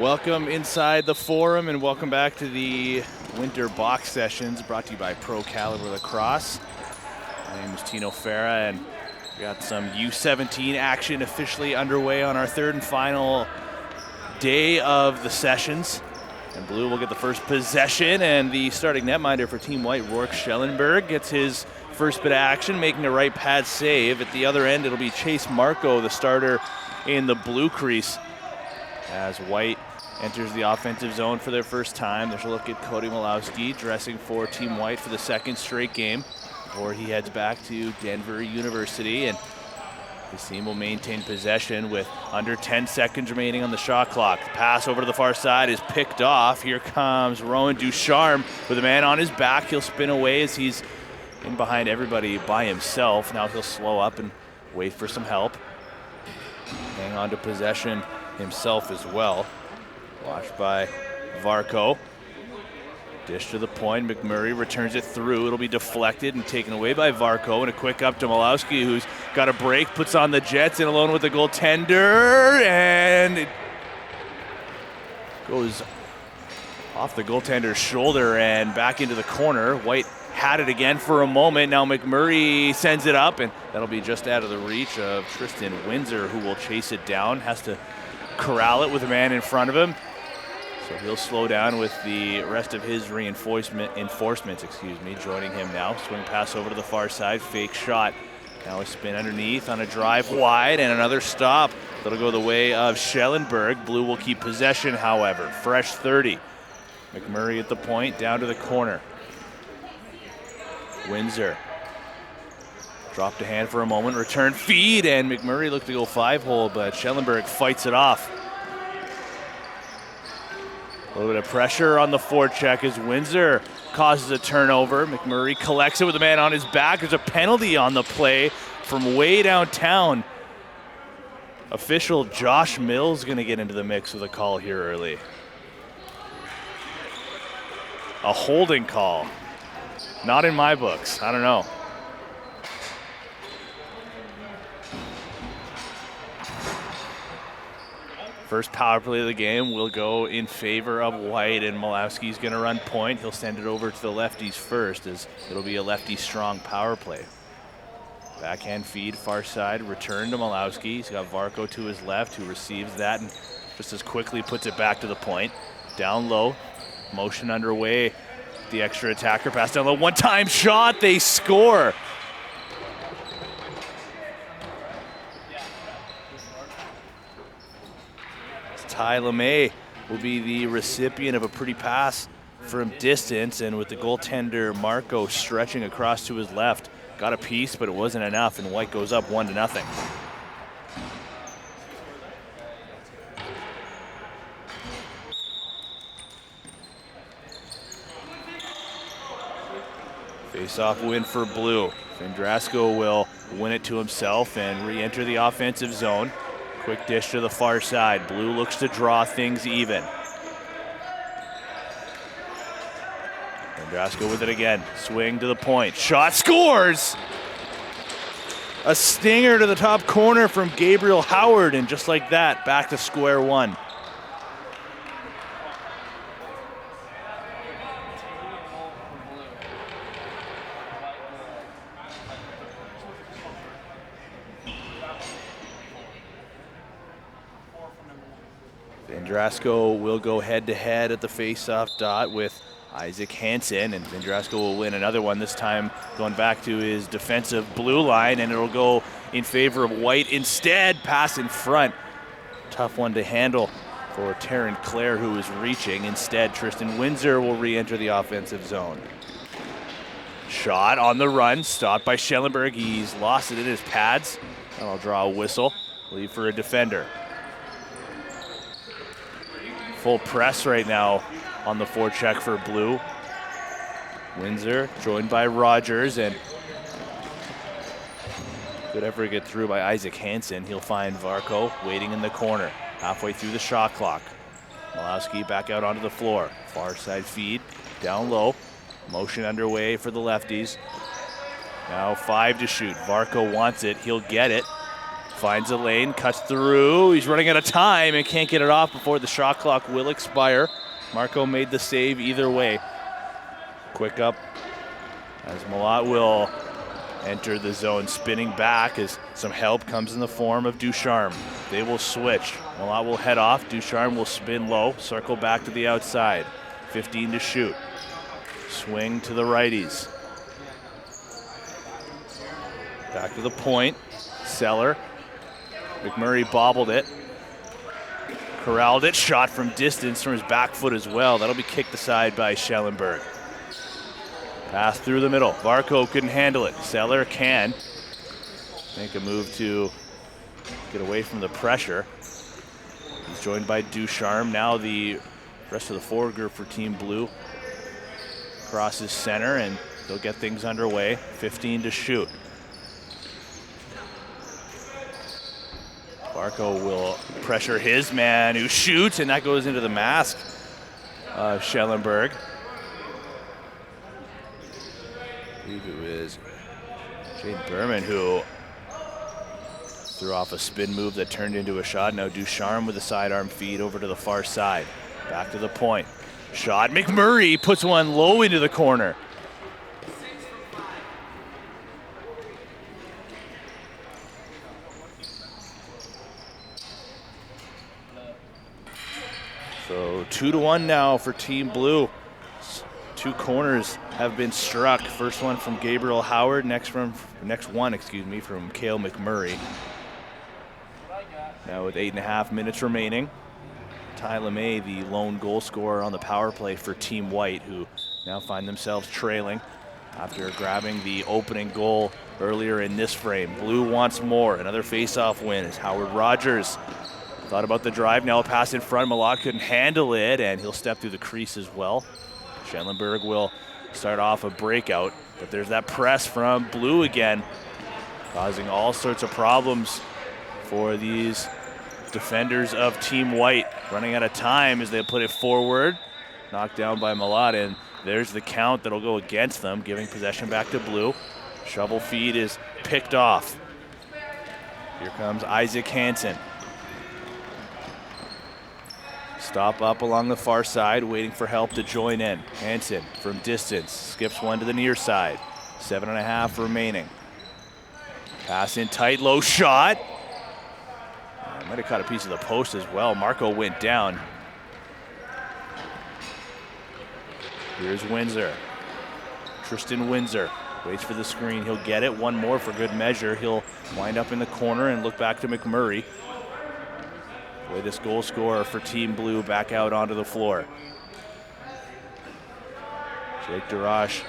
Welcome inside the forum and welcome back to the winter box sessions brought to you by Pro Caliber Lacrosse. My name is Tino Farah and we got some U17 action officially underway on our third and final day of the sessions. And Blue will get the first possession, and the starting netminder for Team White, Rourke Schellenberg, gets his first bit of action, making a right pad save. At the other end, it'll be Chase Marco, the starter in the blue crease, as White enters the offensive zone for their first time. There's a look at Cody Malowski dressing for Team White for the second straight game before he heads back to Denver University. And his team will maintain possession with under 10 seconds remaining on the shot clock. The pass over to the far side is picked off. Here comes Rowan Ducharme with a man on his back. He'll spin away as he's in behind everybody by himself. Now he'll slow up and wait for some help. Hang on to possession himself as well. Watched by Varco. Dish to the point. McMurray returns it through. It'll be deflected and taken away by Varco. And a quick up to Malowski, who's got a break, puts on the Jets, in alone with the goaltender, and it goes off the goaltender's shoulder and back into the corner. White had it again for a moment. Now McMurray sends it up, and that'll be just out of the reach of Tristan Windsor, who will chase it down. Has to corral it with a man in front of him. So he'll slow down with the rest of his enforcements, joining him now. Swing pass over to the far side, fake shot. Now a spin underneath on a drive wide, and another stop. That'll go the way of Schellenberg. Blue will keep possession, however. Fresh 30. McMurray at the point, down to the corner. Windsor. Dropped a hand for a moment, return feed, and McMurray looked to go 5-hole, but Schellenberg fights it off. A little bit of pressure on the forecheck as Windsor causes a turnover. McMurray collects it with a man on his back. There's a penalty on the play from way downtown. Official Josh Mills going to get into the mix with a call here early. A holding call. Not in my books. I don't know. First power play of the game will go in favor of White, and Malowski's going to run point. He'll send it over to the lefties first, as it'll be a lefty-strong power play. Backhand feed, far side, return to Malowski. He's got Varco to his left, who receives that and just as quickly puts it back to the point. Down low, motion underway. The extra attacker pass down low. One-time shot, they score. Ty LeMay will be the recipient of a pretty pass from distance, and with the goaltender Marco stretching across to his left, got a piece, but it wasn't enough, and White goes up 1-0. Face-off win for Blue. Vendrasco will win it to himself and re-enter the offensive zone. Quick dish to the far side. Blue looks to draw things even. Vendrasco with it again. Swing to the point. Shot, scores! A stinger to the top corner from Gabriel Howard, and just like that, back to square one. Vendrasco will go head-to-head at the face-off dot with Isaac Hansen, and Vendrasco will win another one, this time going back to his defensive blue line, and it'll go in favor of White instead. Pass in front. Tough one to handle for Taryn Clare, who is reaching. Instead, Tristan Windsor will re-enter the offensive zone. Shot on the run, stopped by Schellenberg. He's lost it in his pads. That'll draw a whistle. Leave for a defender. Full press right now on the forecheck for Blue. Windsor joined by Rogers, and could ever get through by Isaac Hansen. He'll find Varco waiting in the corner, halfway through the shot clock. Malowski back out onto the floor. Far side feed, down low. Motion underway for the lefties. Now 5 to shoot. Varco wants it, he'll get it. finds a lane, cuts through. He's running out of time and can't get it off before the shot clock will expire. Marco made the save either way. Quick up as Malott will enter the zone, spinning back as some help comes in the form of Ducharme. They will switch. Malott will head off. Ducharme will spin low, circle back to the outside. 15 to shoot. Swing to the righties. Back to the point. Seller. McMurray bobbled it. Corralled it. Shot from distance from his back foot as well. That'll be kicked aside by Schellenberg. Pass through the middle. Varco couldn't handle it. Seller can make a move to get away from the pressure. He's joined by Ducharme. Now the rest of the forward group for Team Blue crosses center, and they'll get things underway. 15 to shoot. Varco will pressure his man, who shoots, and that goes into the mask of Schellenberg. I believe it was Jade Berman who threw off a spin move that turned into a shot. Now Ducharme with a sidearm feed over to the far side. Back to the point. Shot. McMurray puts one low into the corner. So 2-1 now for Team Blue. Two corners have been struck. First one from Gabriel Howard, next one from Cale McMurray. Now with 8.5 minutes remaining, Ty LeMay, the lone goal scorer on the power play for Team White, who now find themselves trailing after grabbing the opening goal earlier in this frame. Blue wants more. Another face-off win as Howard Rogers thought about the drive. Now a pass in front. Malott couldn't handle it, and he'll step through the crease as well. Schellenberg will start off a breakout, but there's that press from Blue again, causing all sorts of problems for these defenders of Team White. Running out of time as they put it forward. Knocked down by Malott, and there's the count that'll go against them, giving possession back to Blue. Shovel feed is picked off. Here comes Isaac Hansen. Stop up along the far side, waiting for help to join in. Hansen from distance, skips one to the near side. 7.5 remaining. Pass in tight, low shot. Might have caught a piece of the post as well. Marco went down. Here's Windsor. Tristan Windsor waits for the screen. He'll get it. One more for good measure. He'll wind up in the corner and look back to McMurray. Latest goal scorer for Team Blue back out onto the floor. Jake Darash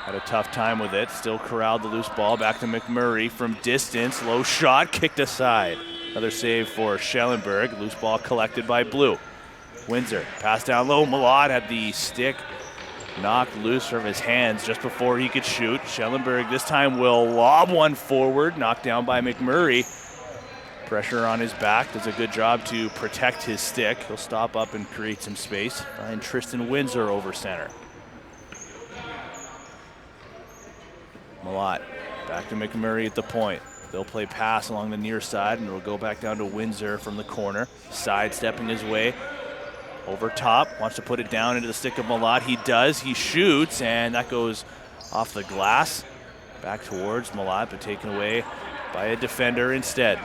had a tough time with it. Still corralled the loose ball. Back to McMurray from distance. Low shot, kicked aside. Another save for Schellenberg. Loose ball collected by Blue. Windsor, pass down low. Malott had the stick knocked loose from his hands just before he could shoot. Schellenberg this time will lob one forward. Knocked down by McMurray. Pressure on his back, does a good job to protect his stick. He'll stop up and create some space. Find Tristan Windsor over center. Malott back to McMurray at the point. They'll play pass along the near side, and it'll go back down to Windsor from the corner. Sidestepping his way over top, wants to put it down into the stick of Malott. He does, he shoots, and that goes off the glass. Back towards Malott, but taken away by a defender instead.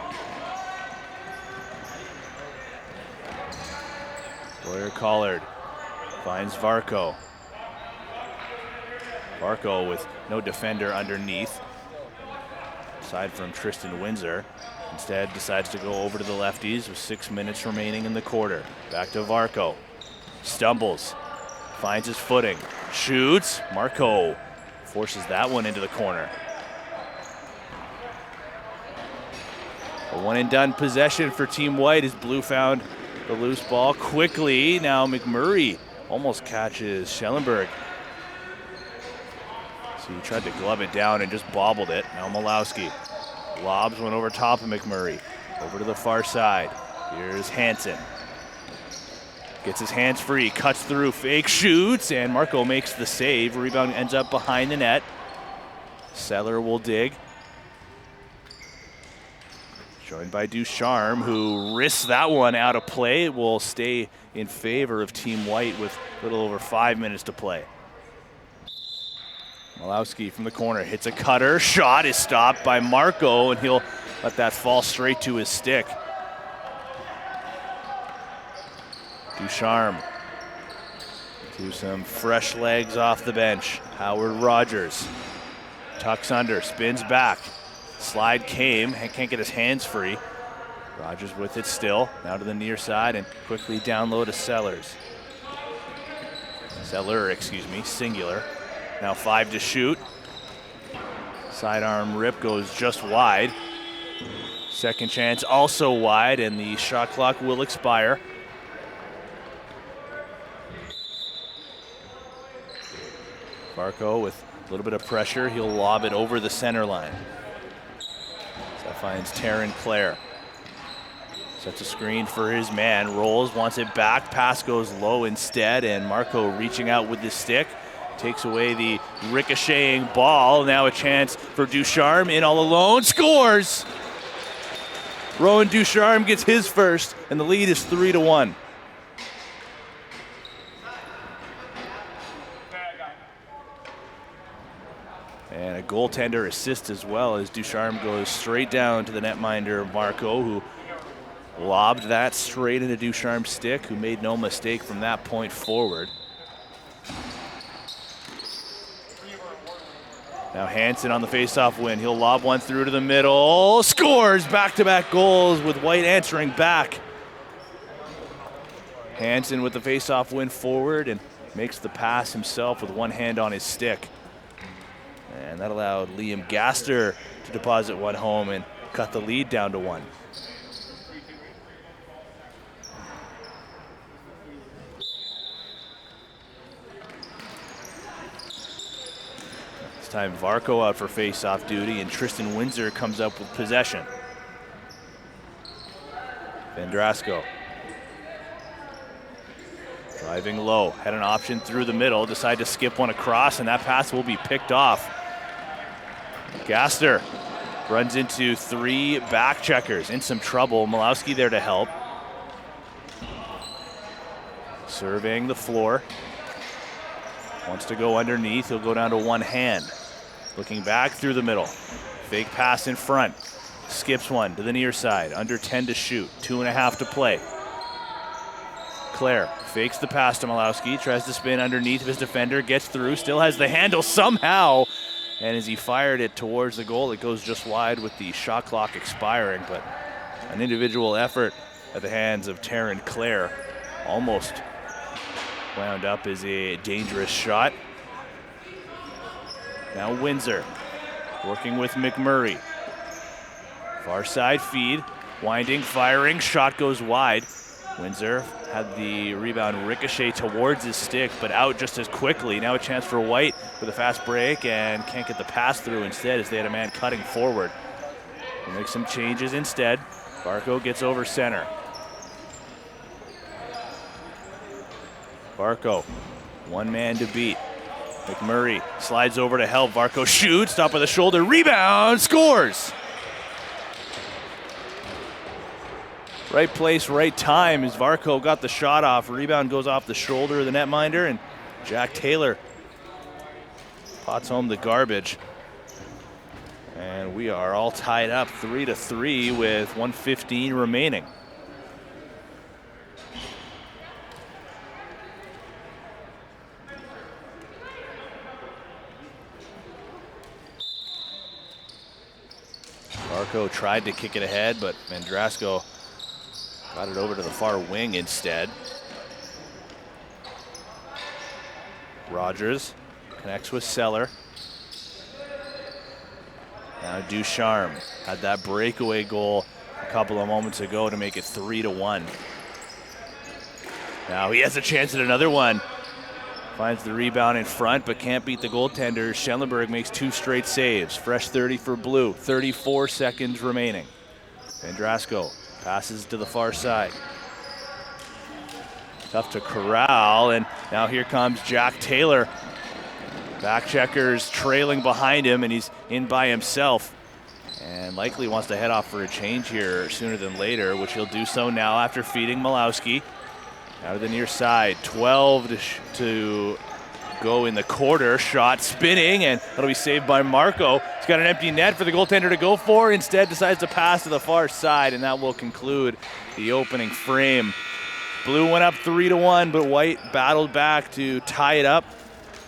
Boyer Collard finds Varco. Varco with no defender underneath, aside from Tristan Windsor. Instead decides to go over to the lefties with 6 minutes remaining in the quarter. Back to Varco. Stumbles, finds his footing, shoots. Marco forces that one into the corner. A one and done possession for Team White as Blue found the loose ball quickly. Now McMurray almost catches Schellenberg. So he tried to glove it down and just bobbled it. Now Malowski lobs one over top of McMurray. Over to the far side. Here's Hansen. Gets his hands free, cuts through, fake shoots, and Marco makes the save. Rebound ends up behind the net. Seller will dig. Joined by Ducharme, who risks that one out of play. It will stay in favor of Team White with a little over 5 minutes to play. Malowski from the corner hits a cutter. Shot is stopped by Marco, and he'll let that fall straight to his stick. Ducharme to some fresh legs off the bench. Howard Rogers tucks under, spins back. Slide came, can't get his hands free. Rogers with it still, now to the near side and quickly down low to Sellers. Singular. Now 5 to shoot. Sidearm rip goes just wide. Second chance also wide, and the shot clock will expire. Varco with a little bit of pressure. He'll lob it over the center line. So that finds Taryn Clare. Sets a screen for his man. Rolls, wants it back. Pass goes low instead, and Marco reaching out with the stick. Takes away the ricocheting ball. Now a chance for Ducharme in all alone. Scores! Rowan Ducharme gets his first, and the lead is 3-1. And a goaltender assist as well as Ducharme goes straight down to the netminder Marco, who lobbed that straight into Ducharme's stick, who made no mistake from that point forward. Now Hansen on the faceoff win. He'll lob one through to the middle. Scores! Back-to-back goals with White answering back. Hansen with the faceoff win forward and makes the pass himself with one hand on his stick. And that allowed Liam Gaster to deposit one home and cut the lead down to 1. Time Varco out for face-off duty, and Tristan Windsor comes up with possession. Vendrasco driving low, had an option through the middle, decide to skip one across, and that pass will be picked off. Gaster runs into 3 back checkers, in some trouble. Malowski there to help. Surveying the floor. Wants to go underneath, he'll go down to one hand. Looking back through the middle. Fake pass in front. Skips one to the near side. Under 10 to shoot. 2.5 to play. Clare fakes the pass to Malowski. Tries to spin underneath of his defender. Gets through. Still has the handle somehow. And as he fired it towards the goal, it goes just wide with the shot clock expiring. But an individual effort at the hands of Taryn Clare almost wound up as a dangerous shot. Now Windsor working with McMurray. Far side feed, winding, firing, shot goes wide. Windsor had the rebound ricochet towards his stick, but out just as quickly. Now a chance for White with a fast break and can't get the pass through instead as they had a man cutting forward. We'll make some changes instead. Varco gets over center. Varco, one man to beat. McMurray slides over to help. Varco shoots, top of the shoulder, rebound, scores! Right place, right time as Varco got the shot off. Rebound goes off the shoulder of the netminder, and Jack Taylor pots home the garbage. And we are all tied up 3-3 with 1:15 remaining. Varco tried to kick it ahead, but Vendrasco got it over to the far wing instead. Rogers connects with Seller. Now Ducharme had that breakaway goal a couple of moments ago to make it 3-1. Now he has a chance at another one. Finds the rebound in front, but can't beat the goaltender. Schellenberg makes 2 straight saves. Fresh 30 for Blue. 34 seconds remaining. Vendrasco passes to the far side. Tough to corral, and now here comes Jack Taylor. Back checkers trailing behind him, and he's in by himself. and likely wants to head off for a change here sooner than later, which he'll do so now after feeding Malowski. Out of the near side, 12 to go in the quarter. Shot spinning, and that'll be saved by Marco. He's got an empty net for the goaltender to go for. Instead decides to pass to the far side, and that will conclude the opening frame. Blue went up 3-1, but White battled back to tie it up.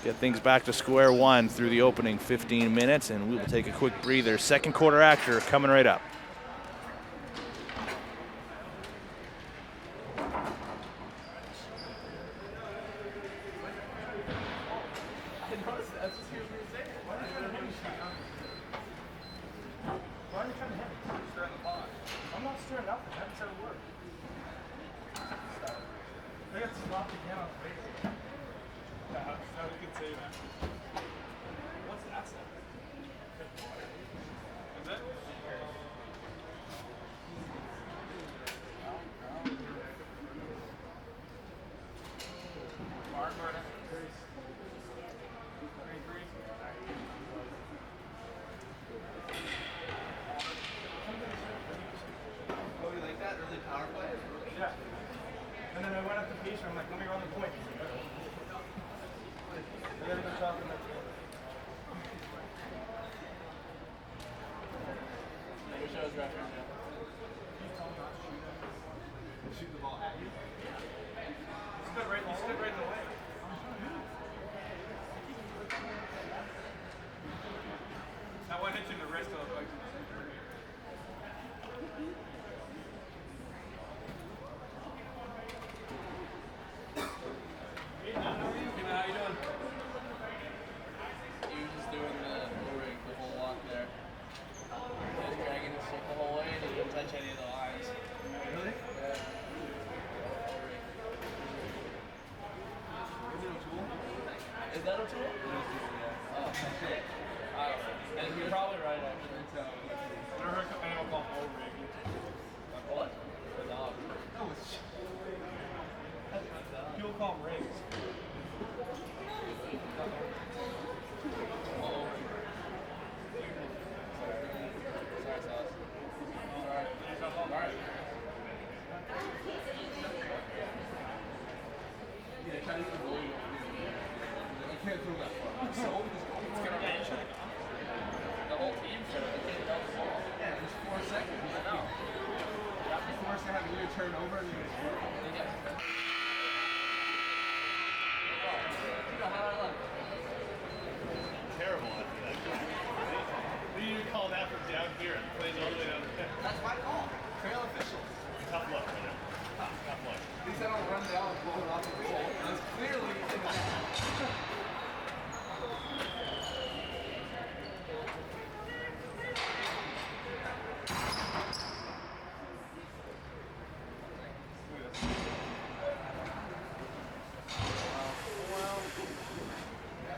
Get things back to square one through the opening 15 minutes, and we will take a quick breather. Second quarter action coming right up.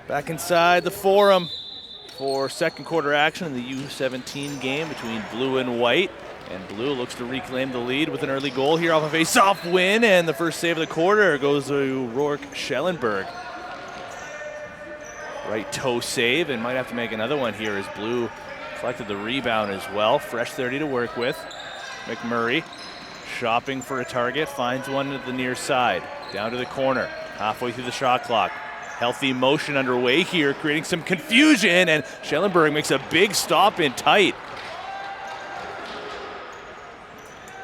Back inside the Forum for second quarter action in the U17 game between Blue and White. And Blue looks to reclaim the lead with an early goal here off a face-off win. And the first save of the quarter goes to Rourke Schellenberg. Right toe save, and might have to make another one here as Blue collected the rebound as well. Fresh 30 to work with. McMurray shopping for a target, finds one at the near side. Down to the corner, halfway through the shot clock. Healthy motion underway here, creating some confusion, and Schellenberg makes a big stop in tight.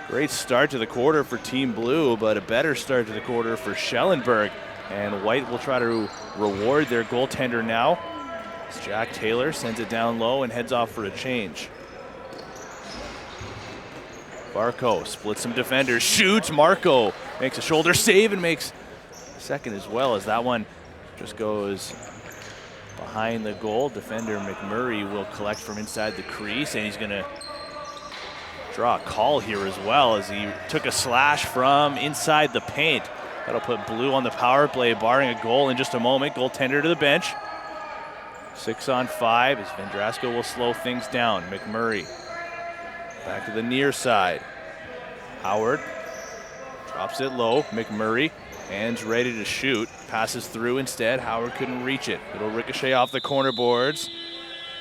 Great start to the quarter for Team Blue, but a better start to the quarter for Schellenberg. And White will try to reward their goaltender now, as Jack Taylor sends it down low and heads off for a change. Barco splits some defenders, shoots. Marco makes a shoulder save and makes a second as well, as that one just goes behind the goal. Defender McMurray will collect from inside the crease, and he's going to draw a call here as well, as he took a slash from inside the paint. That'll put Blue on the power play, barring a goal in just a moment. Goaltender to the bench. 6-on-5 as Vendrasco will slow things down. McMurray back to the near side. Howard drops it low. McMurray, hands ready to shoot. Passes through instead. Howard couldn't reach it. It'll ricochet off the corner boards,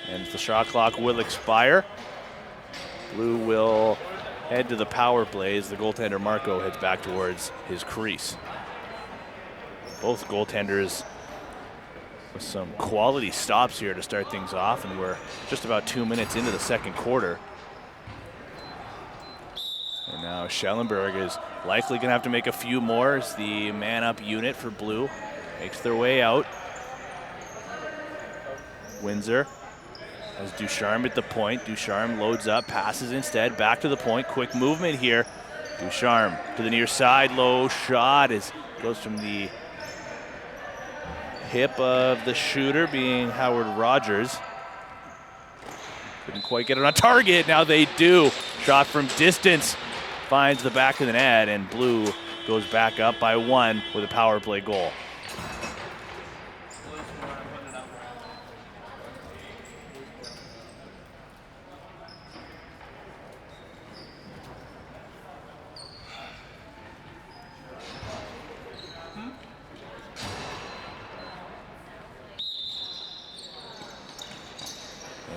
and the shot clock will expire. Blue will head to the power play as the goaltender Marco heads back towards his crease. Both goaltenders with some quality stops here to start things off, and we're just about 2 minutes into the second quarter. And now Schellenberg is likely going to have to make a few more as the man-up unit for Blue makes their way out. Windsor has Ducharme at the point. Ducharme loads up, passes instead, back to the point. Quick movement here. Ducharme to the near side, low shot goes from the hip of the shooter, being Howard Rogers. Couldn't quite get it on target. Now they do. Shot from distance finds the back of the net, and Blue goes back up by 1 with a power play goal.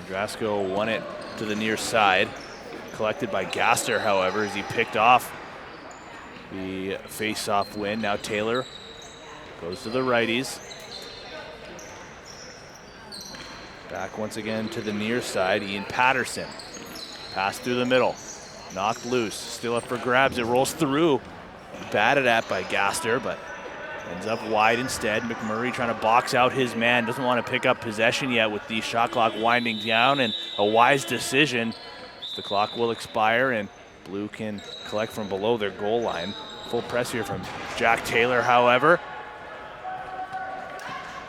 Andrasco won it to the near side. Collected by Gaster, however, as he picked off the face-off win. Now Taylor goes to the righties. Back once again to the near side. Ian Patterson. Pass through the middle. Knocked loose. Still up for grabs. It rolls through. Batted at by Gaster, but ends up wide instead. McMurray trying to box out his man. Doesn't want to pick up possession yet with the shot clock winding down, and a wise decision. The clock will expire, and Blue can collect from below their goal line. Full press here from Jack Taylor, however.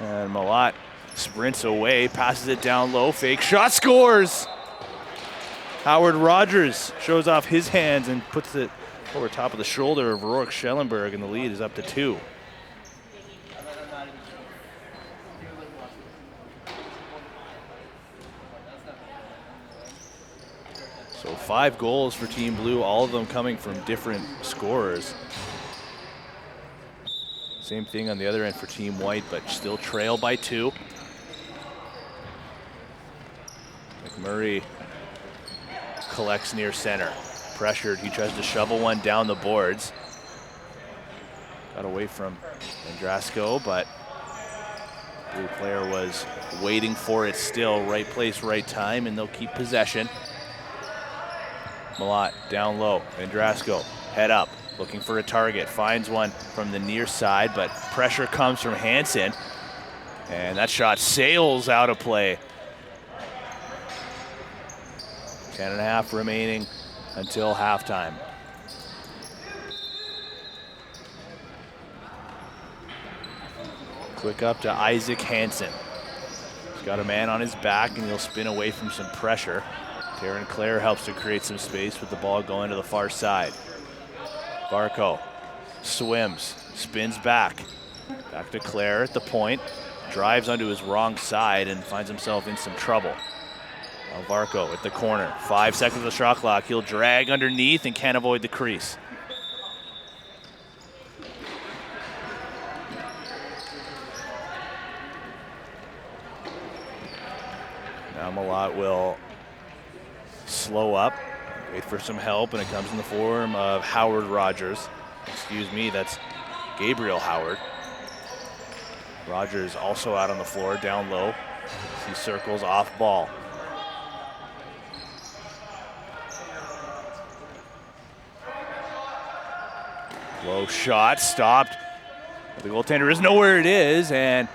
And Malott sprints away, passes it down low, fake shot, scores! Howard Rogers shows off his hands and puts it over top of the shoulder of Rourke Schellenberg, and the lead is up to 2. So 5 goals for Team Blue, all of them coming from different scorers. Same thing on the other end for Team White, but still trail by 2. McMurray collects near center. Pressured, he tries to shovel one down the boards. Got away from Andrasco, but Blue player was waiting for it still. Right place, right time, and they'll keep possession. Malott down low. Andrasco head up, looking for a target. Finds one from the near side, but pressure comes from Hansen. And that shot sails out of play. 10.5 remaining until halftime. Quick up to Isaac Hansen. He's got a man on his back, and he'll spin away from some pressure. Taryn Clare helps to create some space with the ball going to the far side. Varco swims, spins back. Back to Clare at the point. Drives onto his wrong side and finds himself in some trouble. Now Varco at the corner. 5 seconds of the shot clock. He'll drag underneath and can't avoid the crease. Now Malott will slow up, wait for some help, and it comes in the form of Howard Rogers. Excuse me, that's Gabriel Howard. Rogers also out on the floor, down low. He circles off ball. Low shot, stopped. The goaltender doesn't know where it is, and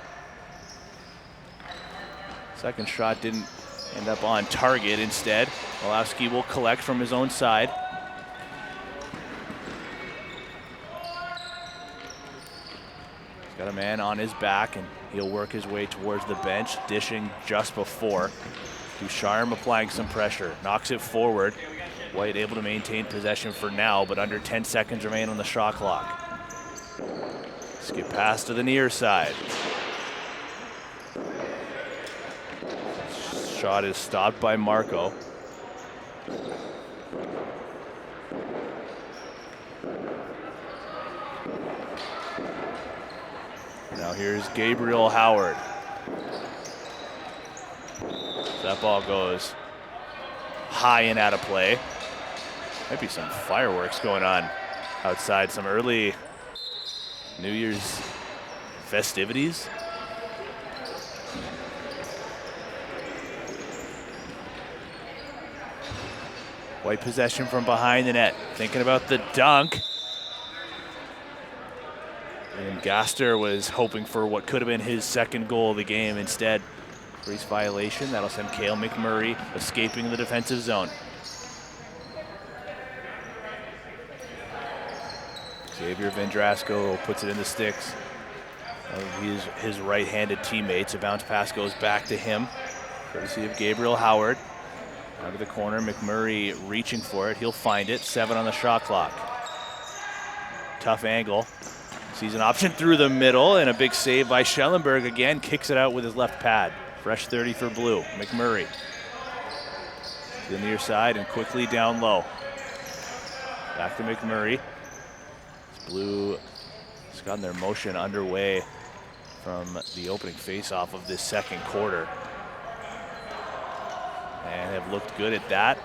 second shot didn't end up on target. Instead, Malowski will collect from his own side. He's got a man on his back, and he'll work his way towards the bench, dishing just before. Ducharme applying some pressure, knocks it forward. White able to maintain possession for now, but under 10 seconds remain on the shot clock. Skip pass to the near side. Shot is stopped by Marco. Now here's Gabriel Howard. That ball goes high and out of play. Might be some fireworks going on outside, some early New Year's festivities. White possession from behind the net, thinking about the dunk. And Gaster was hoping for what could have been his second goal of the game. Instead, crease violation. That'll send Cale McMurray escaping the defensive zone. Xavier Vendrasco puts it in the sticks of his right-handed teammates. A bounce pass goes back to him, courtesy of Gabriel Howard. Out of the corner, McMurray reaching for it. He'll find it, 7 on the shot clock. Tough angle. Sees an option through the middle, and a big save by Schellenberg again. Kicks it out with his left pad. Fresh 30 for Blue. McMurray to the near side and quickly down low. Back to McMurray. Blue has gotten their motion underway from the opening face-off of this second quarter, and have looked good at that.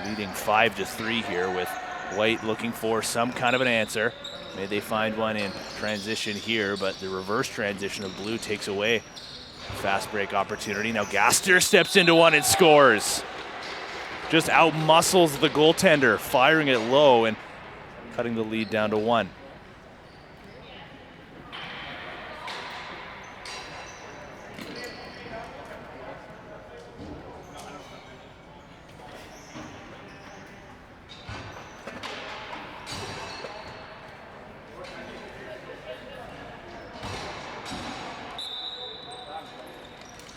Leading 5-3 here, with White looking for some kind of an answer. Maybe they find one in transition here, but the reverse transition of Blue takes away fast break opportunity. Now Gaster steps into one and scores. Just out-muscles the goaltender, firing it low and cutting the lead down to 1.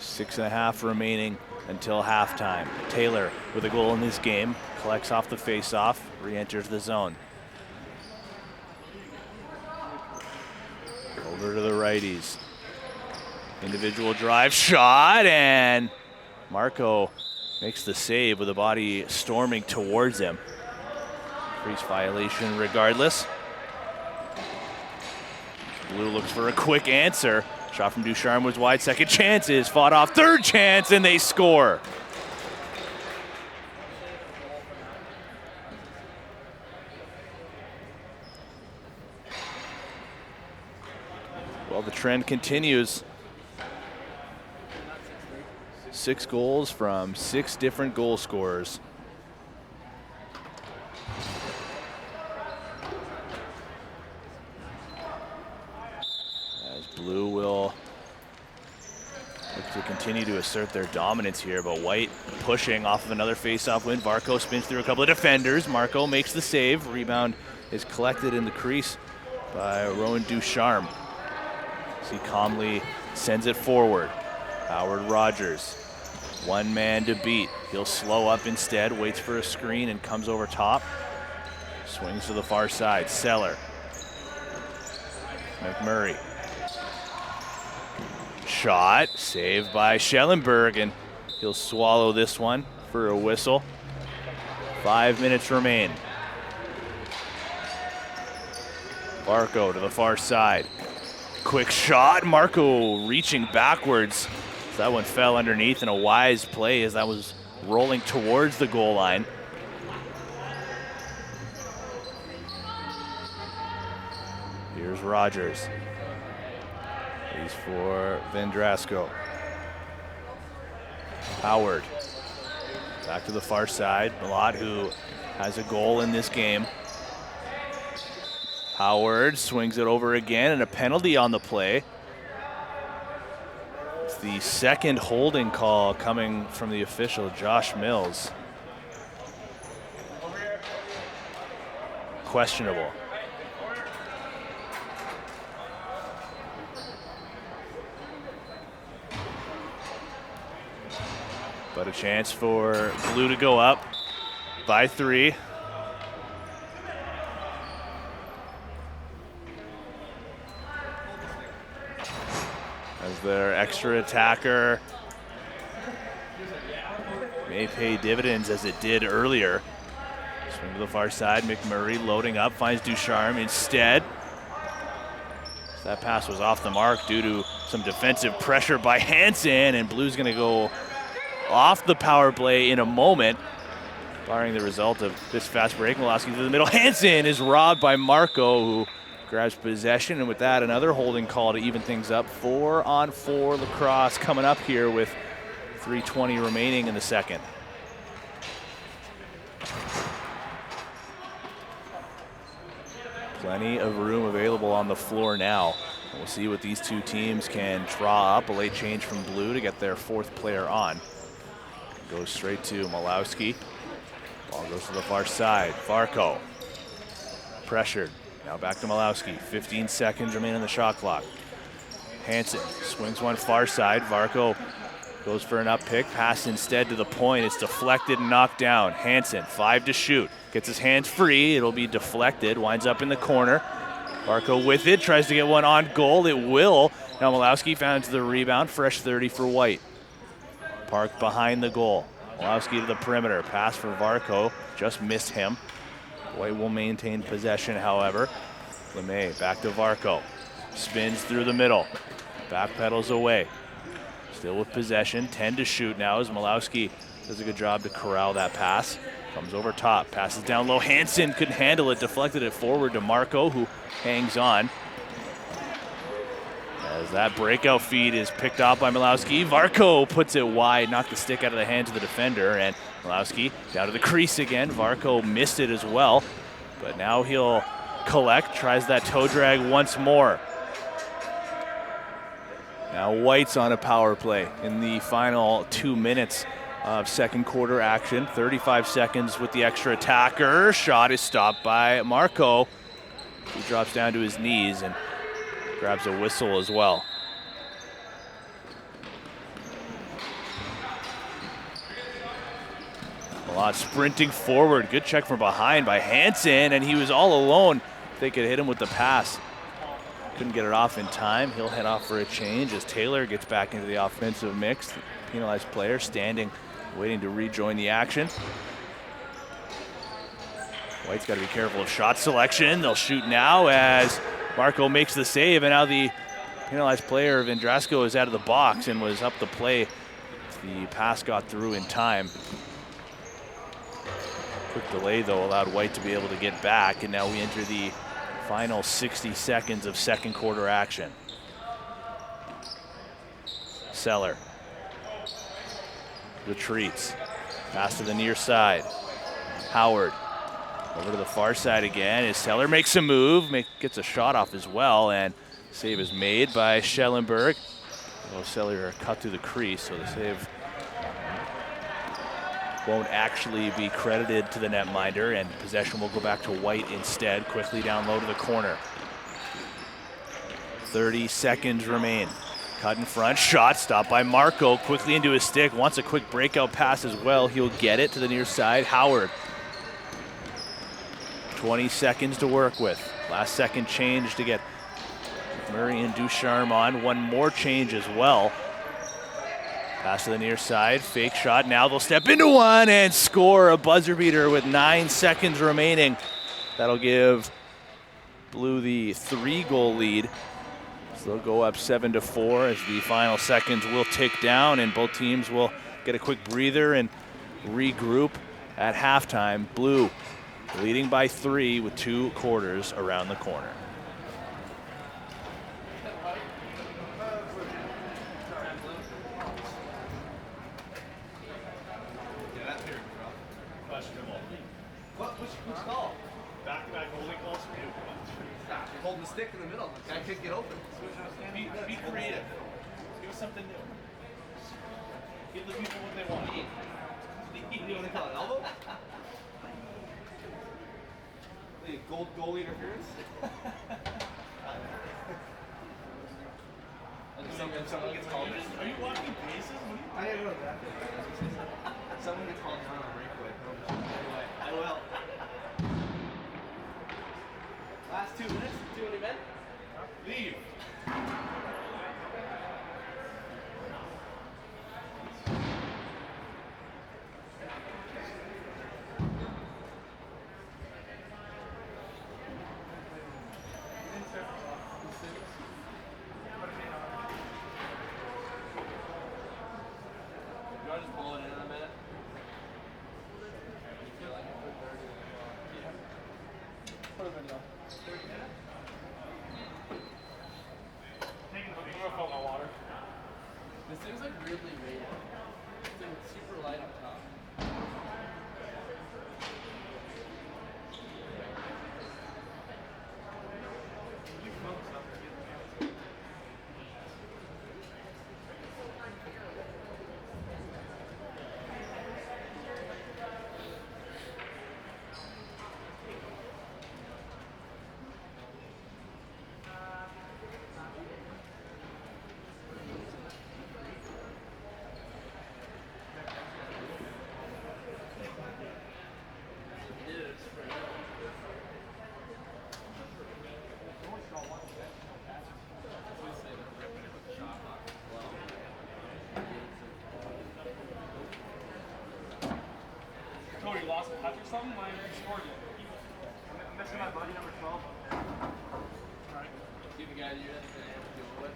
Six and a half remaining until halftime. Taylor with a goal in this game, collects off the face-off, re-enters the zone. Over to the righties. Individual drive shot, and Marco makes the save with a body storming towards him. Crease violation regardless. Blue looks for a quick answer. Shot from Ducharme was wide. Second chances, fought off. Third chance, and they score. Well, the trend continues. 6 goals from 6 different goal scorers. As Blue will look to continue to assert their dominance here, but White pushing off of another face-off win. Varco spins through a couple of defenders. Marco makes the save. Rebound is collected in the crease by Rowan Ducharme. He calmly sends it forward. Howard Rogers, one man to beat. He'll slow up instead, waits for a screen and comes over top. Swings to the far side. Seller. McMurray. Shot, saved by Schellenberg, and he'll swallow this one for a whistle. 5 minutes remain. Barco to the far side. Quick shot, Marco reaching backwards. That one fell underneath in a wise play as that was rolling towards the goal line. Here's Rogers. He's for Vendrasco. Howard. Back to the far side. Malott, who has a goal in this game. Howard swings it over again, and a penalty on the play. It's the second holding call coming from the official, Josh Mills. Questionable. But a chance for Blue to go up by 3. As their extra attacker may pay dividends as it did earlier. Swing to the far side, McMurray loading up, finds Ducharme instead. That pass was off the mark due to some defensive pressure by Hansen, and Blue's gonna go off the power play in a moment. Barring the result of this fast break, Malowski through the middle. Hansen is robbed by Marco, who grabs possession, and with that, another holding call to even things up. 4-on-4 lacrosse coming up here with 3:20 remaining in the second. Plenty of room available on the floor now. We'll see what these two teams can draw up. A late change from blue to get their fourth player on. Goes straight to Malowski. Ball goes to the far side. Varco pressured. Now back to Malowski. 15 seconds remain on the shot clock. Hansen swings one far side. Varco goes for an up pick. Pass instead to the point. It's deflected and knocked down. Hansen, 5 to shoot. Gets his hands free. It'll be deflected. Winds up in the corner. Varco with it. Tries to get one on goal. It will. Now Malowski found the rebound. Fresh 30 for White. Parked behind the goal. Malowski to the perimeter. Pass for Varco. Just missed him. White will maintain possession, however. LeMay back to Varco. Spins through the middle. Backpedals away. Still with possession. 10 to shoot now as Malowski does a good job to corral that pass. Comes over top. Passes down low. Hansen couldn't handle it. Deflected it forward to Marco, who hangs on. As that breakout feed is picked off by Malowski. Varco puts it wide, knocked the stick out of the hands of the defender, and Malowski down to the crease again. Varco missed it as well, but now he'll collect, tries that toe drag once more. Now White's on a power play in the final 2 minutes of second quarter action. 35 seconds with the extra attacker. Shot is stopped by Marco. He drops down to his knees and grabs a whistle as well. Malott sprinting forward. Good check from behind by Hansen, and he was all alone. They could hit him with the pass. Couldn't get it off in time. He'll head off for a change as Taylor gets back into the offensive mix. The penalized player standing, waiting to rejoin the action. White's got to be careful of shot selection. They'll shoot now as Marco makes the save, and now the penalized player, Vendrasco, is out of the box and was up the play. The pass got through in time. Quick delay, though, allowed White to be able to get back, and now we enter the final 60 seconds of second quarter action. Seller retreats. Pass to the near side. Howard over to the far side again as Seller makes a move, gets a shot off as well, and save is made by Schellenberg. Seller cut through the crease, so the save won't actually be credited to the netminder, and possession will go back to White instead. Quickly down low to the corner. 30 seconds remain. Cut in front, shot stopped by Marco. Quickly into his stick, wants a quick breakout pass as well. He'll get it to the near side. Howard. 20 seconds to work with. Last second change to get Murray and Ducharme on. One more change as well. Pass to the near side, fake shot. Now they'll step into one and score a buzzer beater with 9 seconds remaining. That'll give Blue the 3-goal lead. So they'll go up 7-4 as the final seconds will tick down, and both teams will get a quick breather and regroup at halftime. Blue leading by 3 with 2 quarters around the corner. Which call? Back-to-back holding calls for you. You're holding the stick in the middle. The guy can't get open. Be creative. Give us something new. Give the people what they want. You want to call it elbow? Goal interference? Someone gets called. Are you walking paces? I don't know that. Someone gets called down on a breakaway. I will. Last 2 minutes. Do any men? Leave. You want to just pull it in? like weirdly weighted. It's like super light on top. Cody lost a touch or something when he scored it. I'm missing my buddy number 12 up there. Alright. See the guy you have been able to deal with.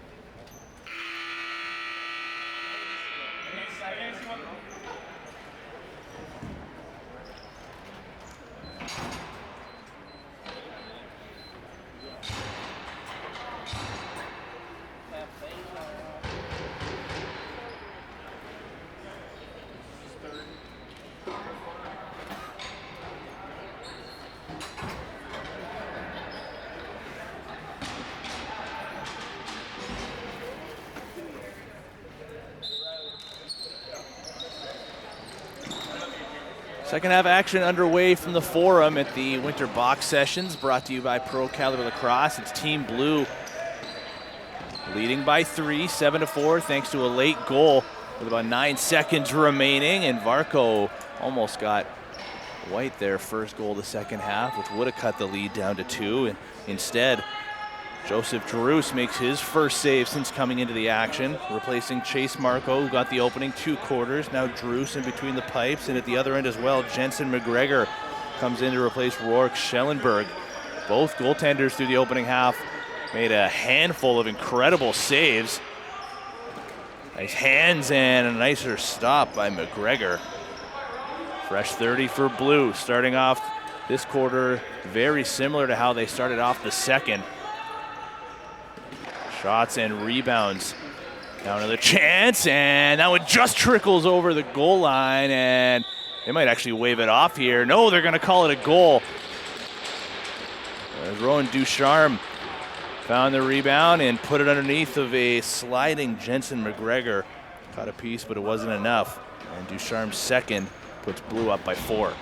I can't see what. Second half action underway from the Forum at the Winter Box Sessions, brought to you by Pro Caliber Lacrosse. It's Team Blue leading by 3, 7-4, thanks to a late goal with about 9 seconds remaining. And Varco almost got White their first goal of the second half, which would have cut the lead down to 2. And instead, Joseph Drews makes his first save since coming into the action, replacing Chase Marco, who got the opening 2 quarters. Now Drews in between the pipes, and at the other end as well, Jensen McGregor comes in to replace Rourke Schellenberg. Both goaltenders through the opening half made a handful of incredible saves. Nice hands and a nicer stop by McGregor. Fresh 30 for Blue, starting off this quarter very similar to how they started off the second. Shots and rebounds. Now another chance, and that one just trickles over the goal line, and they might actually wave it off here. No, they're going to call it a goal. As Rowan Ducharme found the rebound and put it underneath of a sliding Jensen McGregor. Caught a piece, but it wasn't enough. And Ducharme's second puts Blue up by 4.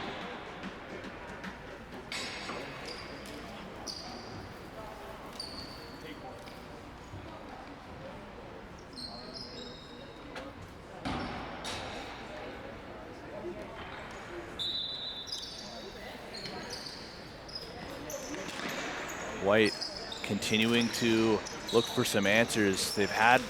White continuing to look for some answers. They've had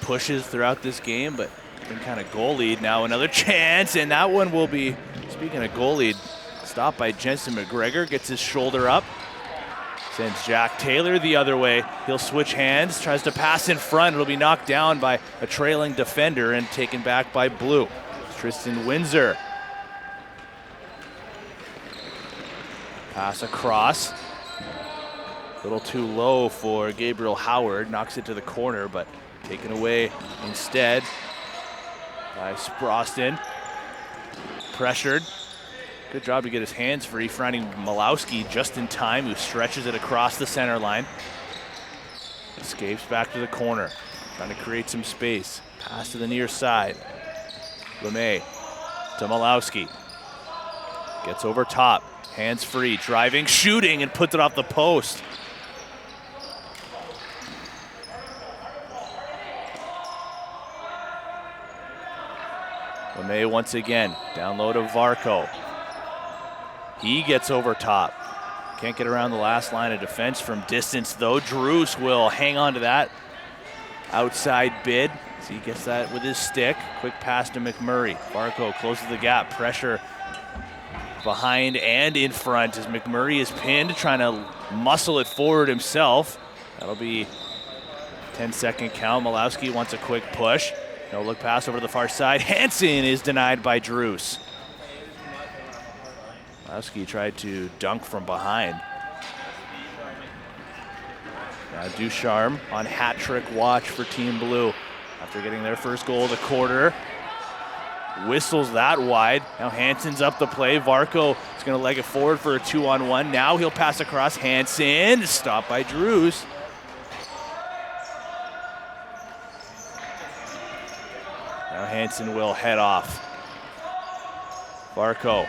pushes throughout this game, but been kind of goal lead. Now another chance, and that one will be, speaking of goal lead, stopped by Jensen McGregor, gets his shoulder up, sends Jack Taylor the other way. He'll switch hands, tries to pass in front. It'll be knocked down by a trailing defender and taken back by Blue. Tristan Windsor. Pass across. A little too low for Gabriel Howard, knocks it to the corner, but taken away instead by Sproston. Pressured. Good job to get his hands free, finding Malowski just in time, who stretches it across the center line. Escapes back to the corner, trying to create some space. Pass to the near side. LeMay to Malowski. Gets over top, hands free, driving, shooting, and puts it off the post. LeMay once again, down low to Varco. He gets over top. Can't get around the last line of defense from distance though. Drews will hang on to that outside bid. So he gets that with his stick. Quick pass to McMurray. Varco closes the gap. Pressure behind and in front as McMurray is pinned, trying to muscle it forward himself. That'll be 10-second count. Malowski wants a quick push. No look pass over to the far side. Hansen is denied by Drews. Malowski tried to dunk from behind. Now Ducharme on hat trick watch for Team Blue. after getting their first goal of the quarter. Whistles that wide. Now Hansen's up the play. Varco is going to leg it forward for a 2-on-1. Now he'll pass across. Hansen, stopped by Drews. Now Hansen will head off. Varco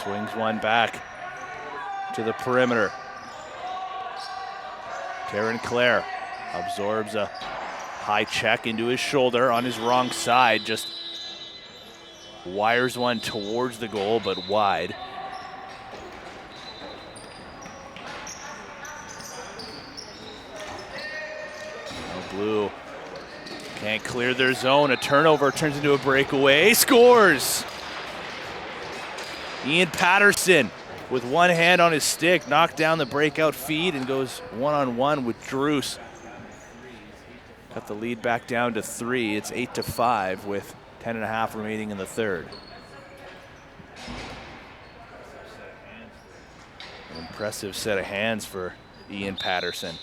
swings one back to the perimeter. Terran Clare absorbs a high check into his shoulder on his wrong side. Just wires one towards the goal, but wide. Now Blue can't clear their zone. A turnover turns into a breakaway. Scores! Ian Patterson with one hand on his stick, knocked down the breakout feed and goes one-on-one with Drews. Cut the lead back down to 3. It's 8-5 with 10.5 remaining in the third. An impressive set of hands for Ian Patterson.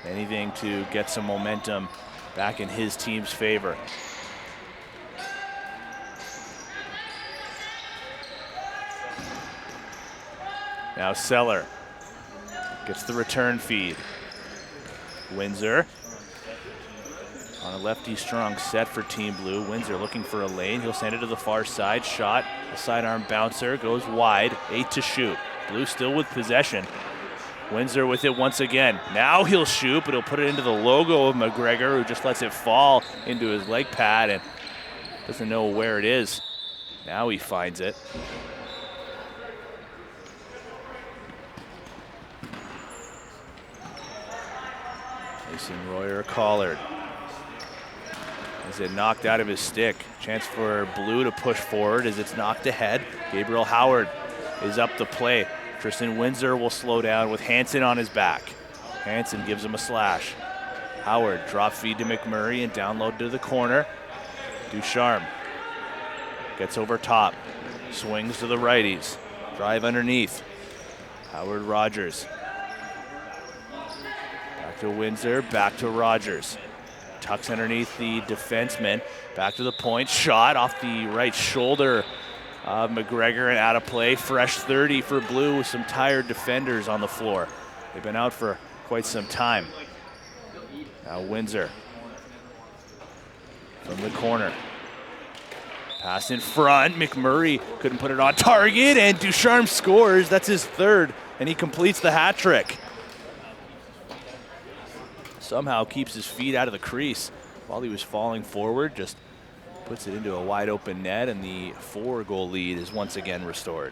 Anything to get some momentum back in his team's favor. Now Seller gets the return feed. Windsor on a lefty strong set for Team Blue. Windsor looking for a lane. He'll send it to the far side. Shot, a sidearm bouncer, goes wide. 8 to shoot. Blue still with possession. Windsor with it once again. Now he'll shoot, but he'll put it into the logo of McGregor, who just lets it fall into his leg pad and doesn't know where it is. Now he finds it. Mason Royer Collard. Is it knocked out of his stick? Chance for Blue to push forward as it's knocked ahead. Gabriel Howard is up the play. Tristan Windsor will slow down with Hansen on his back. Hansen gives him a slash. Howard drop feed to McMurray and download to the corner. Ducharme gets over top. Swings to the righties. Drive underneath. Howard Rogers. Back to Windsor, back to Rogers. Tucks underneath the defenseman. Back to the point. Shot off the right shoulder of McGregor and out of play. Fresh 30 for Blue with some tired defenders on the floor. They've been out for quite some time. Now Windsor from the corner. Pass in front. McMurray couldn't put it on target, and Ducharme scores. That's his third, and he completes the hat trick. Somehow keeps his feet out of the crease while he was falling forward. Just puts it into a wide open net, and the 4-goal lead is once again restored.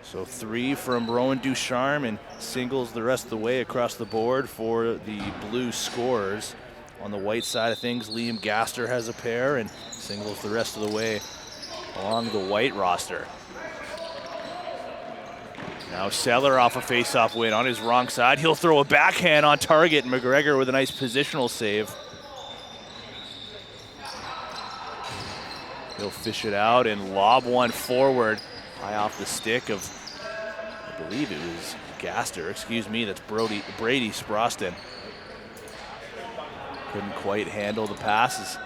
So 3 from Rowan Ducharme, and singles the rest of the way across the board for the Blue scorers. On the white side of things, Liam Gaster has a pair, and singles the rest of the way along the white roster. Now Seller off a face-off win on his wrong side. He'll throw a backhand on target, and McGregor with a nice positional save. He'll fish it out and lob one forward, high off the stick of, I believe it was Gaster, excuse me, that's Brady Sproston. Couldn't quite handle the passes,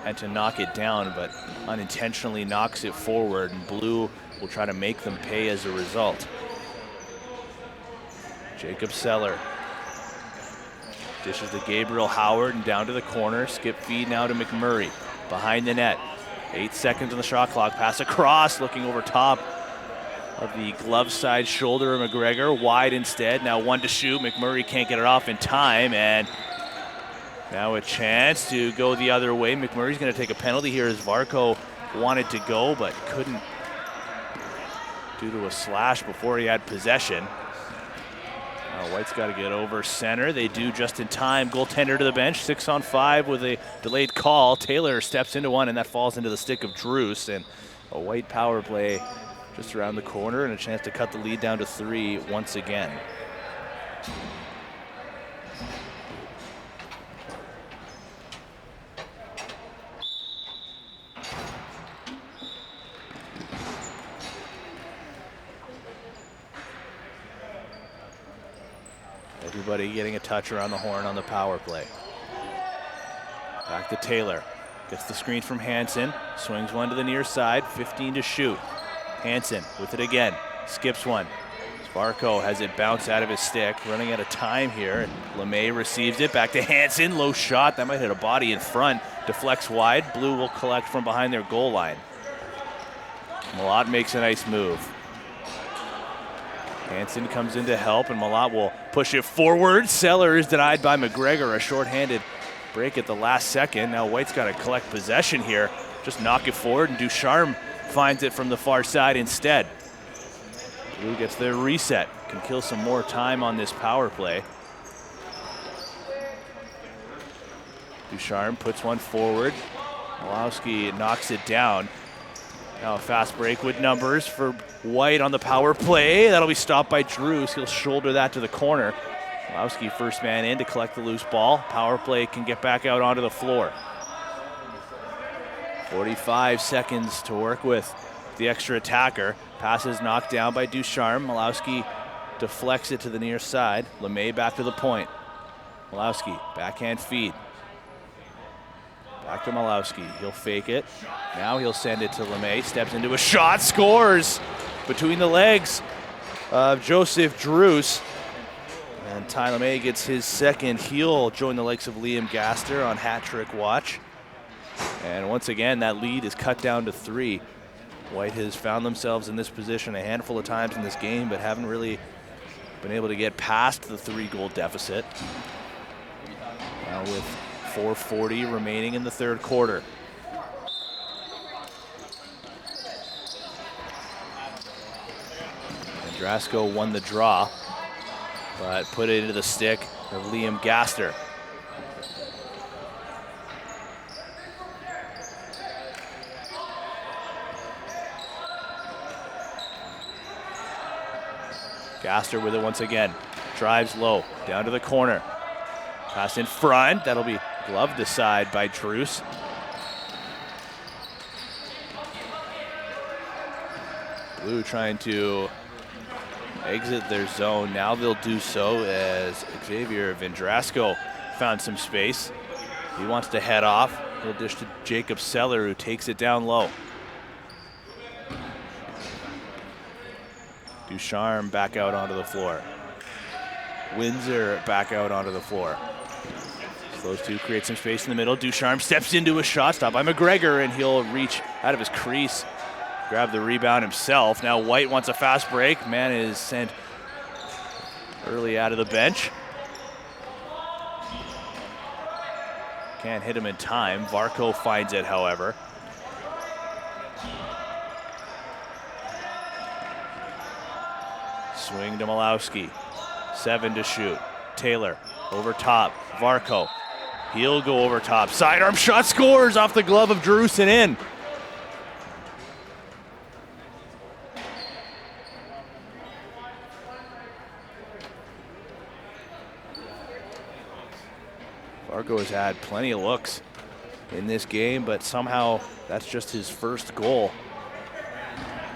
had to knock it down, but unintentionally knocks it forward, and Blue will try to make them pay as a result. Jacob Seller dishes to Gabriel Howard and down to the corner. Skip feed now to McMurray behind the net. 8 seconds on the shot clock. Pass across, looking over top of the glove side shoulder of McGregor. Wide instead. Now 1 to shoot. McMurray can't get it off in time, and now a chance to go the other way. McMurray's going to take a penalty here as Varco wanted to go but couldn't due to a slash before he had possession. Now White's got to get over center. They do just in time. Goaltender to the bench. 6-on-5 with a delayed call. Taylor steps into one, and that falls into the stick of Drews. And a White power play just around the corner, and a chance to cut the lead down to 3 once again. Everybody getting a touch around the horn on the power play. Back to Taylor. Gets the screen from Hansen. Swings one to the near side. 15 to shoot. Hansen with it again. Skips one. Varco has it bounce out of his stick. Running out of time here. LeMay receives it. Back to Hansen. Low shot. That might hit a body in front. Deflects wide. Blue will collect from behind their goal line. Malott makes a nice move. Hansen comes in to help, and Malott will push it forward. Seller is denied by McGregor. A shorthanded break at the last second. Now White's got to collect possession here. Just knock it forward, and Ducharme finds it from the far side instead. Blue gets their reset. Can kill some more time on this power play. Ducharme puts one forward. Malowski knocks it down. Now a fast break with numbers for White on the power play. That'll be stopped by Drews. He'll shoulder that to the corner. Malowski first man in to collect the loose ball. Power play can get back out onto the floor. 45 seconds to work with the extra attacker. Pass is knocked down by Ducharme. Malowski deflects it to the near side. LeMay back to the point. Malowski, backhand feed. Back to Malowski. He'll fake it. Now he'll send it to LeMay. Steps into a shot. Scores between the legs of Joseph Drews. And Ty LeMay gets his second. He'll join the likes of Liam Gaster on hat-trick watch. And once again, that lead is cut down to 3. White has found themselves in this position a handful of times in this game, but haven't really been able to get past the 3-goal deficit. Now with 4:40 remaining in the third quarter. Andrasco won the draw, but put it into the stick of Liam Gaster. Gaster with it once again. Drives low, down to the corner. Pass in front, that'll be gloved aside by Drews. Blue trying to exit their zone. Now they'll do so as Xavier Vendrasco found some space. He wants to head off. He'll dish to Jacob Seller, who takes it down low. Ducharme back out onto the floor. Windsor back out onto the floor. Those two create some space in the middle. Ducharme steps into a shot, stopped by McGregor, and he'll reach out of his crease, grab the rebound himself. Now White wants a fast break. Man is sent early out of the bench. Can't hit him in time. Varco finds it, however. Swing to Malowski. 7 to shoot. Taylor over top. Varco. He'll go over top. Sidearm shot, scores off the glove of Drews and in. Varco has had plenty of looks in this game, but somehow that's just his first goal.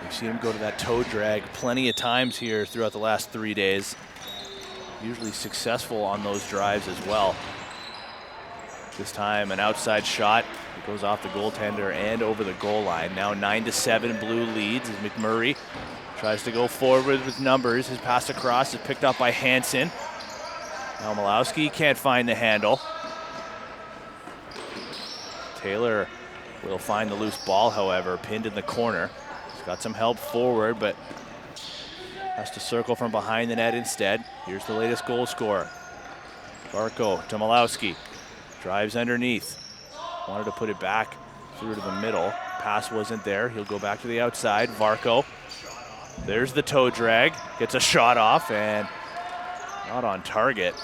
We've seen him go to that toe drag plenty of times here throughout the last 3 days. Usually successful on those drives as well. This time an outside shot. It goes off the goaltender and over the goal line. Now 9-7, Blue leads as McMurray tries to go forward with numbers. His pass across is picked up by Hansen. Now Malowski can't find the handle. Taylor will find the loose ball, however, pinned in the corner. He's got some help forward, but has to circle from behind the net instead. Here's the latest goal scorer. Varco to Malowski. Drives underneath. Wanted to put it back through to the middle. Pass wasn't there. He'll go back to the outside. Varco. There's the toe drag. Gets a shot off and not on target.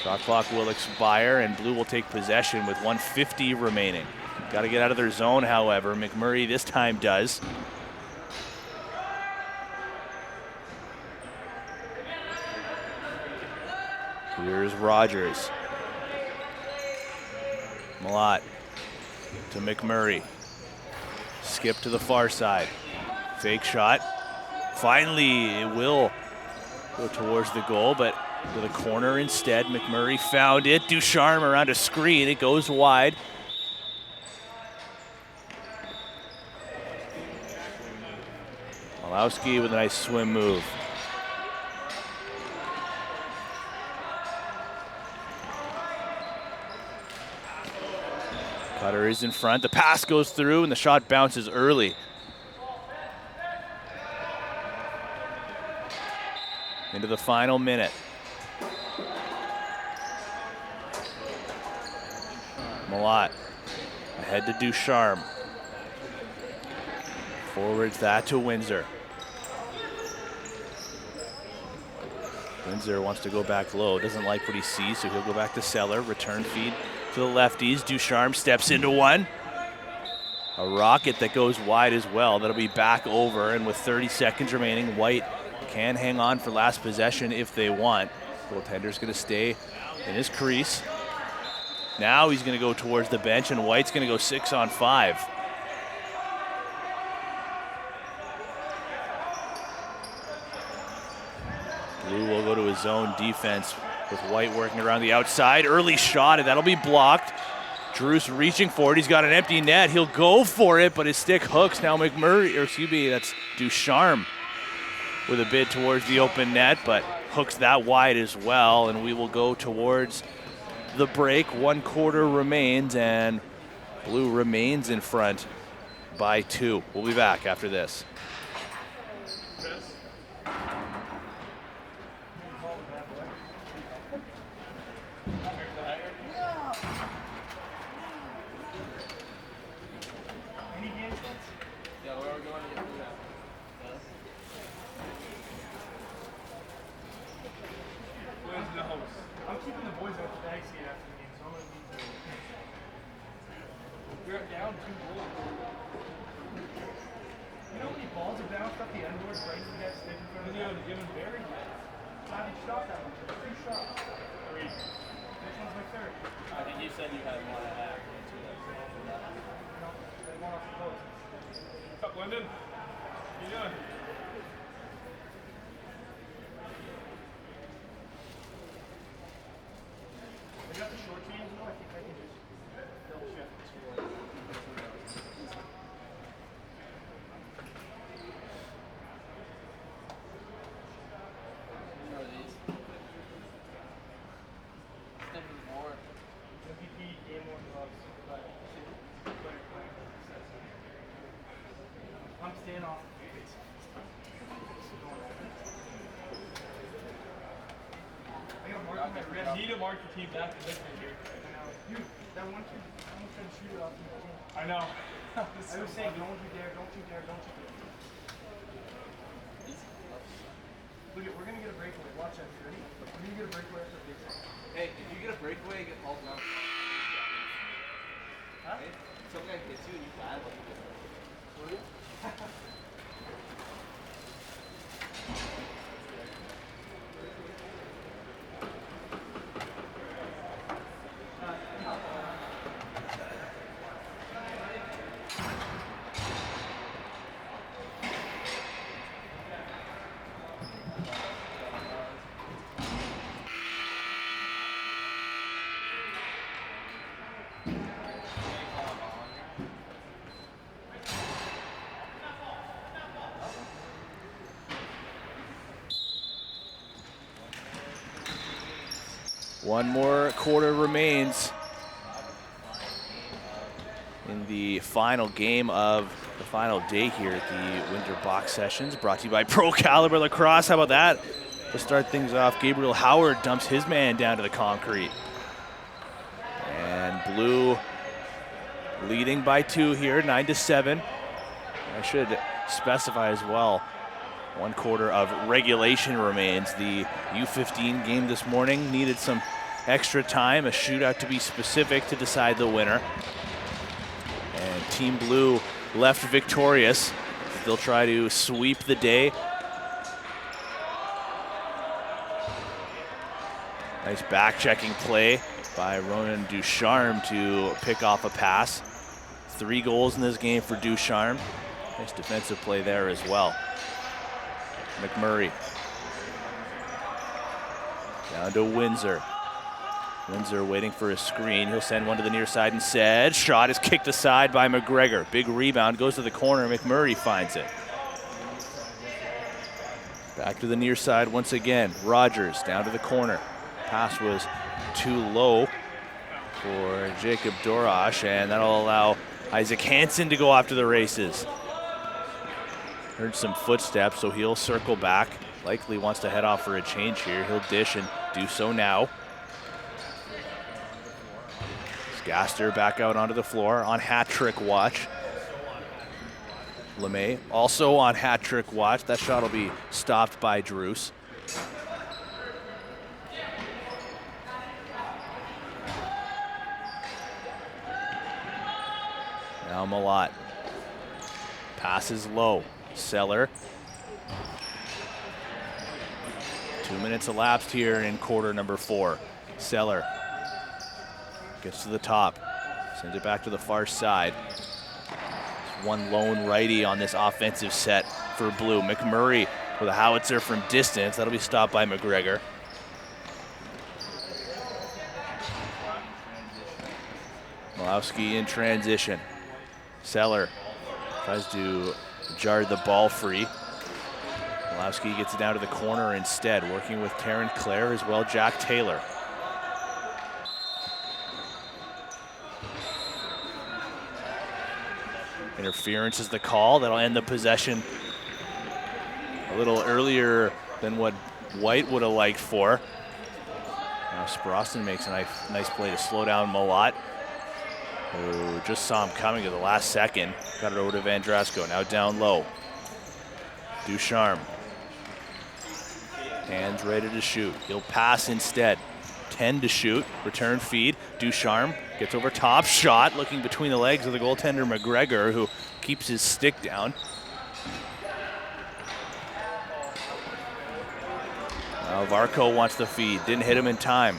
Shot clock will expire and Blue will take possession with 1:50 remaining. Got to get out of their zone, however. McMurray this time does. Here's Rogers. Malott to McMurray. Skip to the far side. Fake shot. Finally, it will go towards the goal, but to the corner instead. McMurray found it. Ducharme around a screen. It goes wide. Malowski with a nice swim move. Cutter is in front. The pass goes through and the shot bounces early. Into the final minute. Malott ahead to Ducharme. Forwards that to Windsor. Windsor wants to go back low, doesn't like what he sees, so he'll go back to Seller. Return feed to the lefties. Ducharme steps into one. A rocket that goes wide as well. That'll be back over, and with 30 seconds remaining, White can hang on for last possession if they want. Goaltender's going to stay in his crease. Now he's going to go towards the bench, and White's going to go 6-on-5. Blue will go to his zone defense with White working around the outside. Early shot, and that'll be blocked. Drews reaching for it. He's got an empty net. He'll go for it, but his stick hooks. Now McMurray, or excuse me, that's Ducharme with a bid towards the open net, but hooks that wide as well, and we will go towards the break. 1 quarter remains, and Blue remains in front by 2. We'll be back after this. I'm keeping the boys out the bag seat after the game, so I'm going to be there. We're down 2 goals. You know how many balls are bounced up the end board right as the guy sticks in front of the guy? Give him Barry. I haven't shot that one. 3 shots. 3. This one's my 3rd. I think you said you had 1.5. No, they won off the post. What's up, Lyndon? How you doing? I got the short teams, though. I think I can just double check and score. MVP, game 1 gloves, but player playing. I'm staying off the face. I gotta mark my red. I need to mark the team back to this one here. Dude, that one kid, I'm trying to shoot it off the team. I know. I was saying, don't you dare, don't you dare, don't you dare. Look at, we're gonna get a breakaway. Watch that, ready? We're gonna get a breakaway after the big one. Hey, if you get a breakaway, get Paul's down. Huh? Hey, some guy hits you and you dive like this. Will you? One more quarter remains in the final game of the final day here at the Winter Box Sessions, brought to you by Pro Caliber Lacrosse. How about that? To start things off, Gabriel Howard dumps his man down to the concrete. And Blue leading by 2 here, 9-7. I should specify as well, 1 quarter of regulation remains. The U17 game this morning needed some extra time, a shootout to be specific, to decide the winner. And Team Blue left victorious. They'll try to sweep the day. Nice back-checking play by Ronan Ducharme to pick off a pass. 3 goals in this game for Ducharme. Nice defensive play there as well. McMurray. Down to Windsor. Windsor waiting for a screen. He'll send one to the near side instead. Shot is kicked aside by McGregor. Big rebound, goes to the corner. McMurray finds it. Back to the near side once again. Rogers down to the corner. Pass was too low for Jacob Dorosh, and that'll allow Isaac Hansen to go off to the races. Heard some footsteps, so he'll circle back. Likely wants to head off for a change here. He'll dish and do so now. Gaster back out onto the floor on hat trick watch. LeMay also on hat trick watch. That shot will be stopped by Druce. Now Malott. Passes low. Seller. 2 minutes elapsed here in quarter number 4. Seller gets to the top. Sends it back to the far side. One lone righty on this offensive set for Blue. McMurray with a howitzer from distance. That'll be stopped by McGregor. Malowski in transition. Seller tries to jar the ball free. Malowski gets it down to the corner instead, working with Taryn Clare as well, Jack Taylor. Interference is the call. That'll end the possession a little earlier than what White would have liked for. Now Sproston makes a nice play to slow down Malott, who just saw him coming at the last second. Got it over to Vandrasco, now down low. Ducharme. Hands ready to shoot. He'll pass instead. 10 to shoot, return feed. Ducharme gets over top, shot, looking between the legs of the goaltender McGregor, who keeps his stick down. Now Varco wants the feed, didn't hit him in time.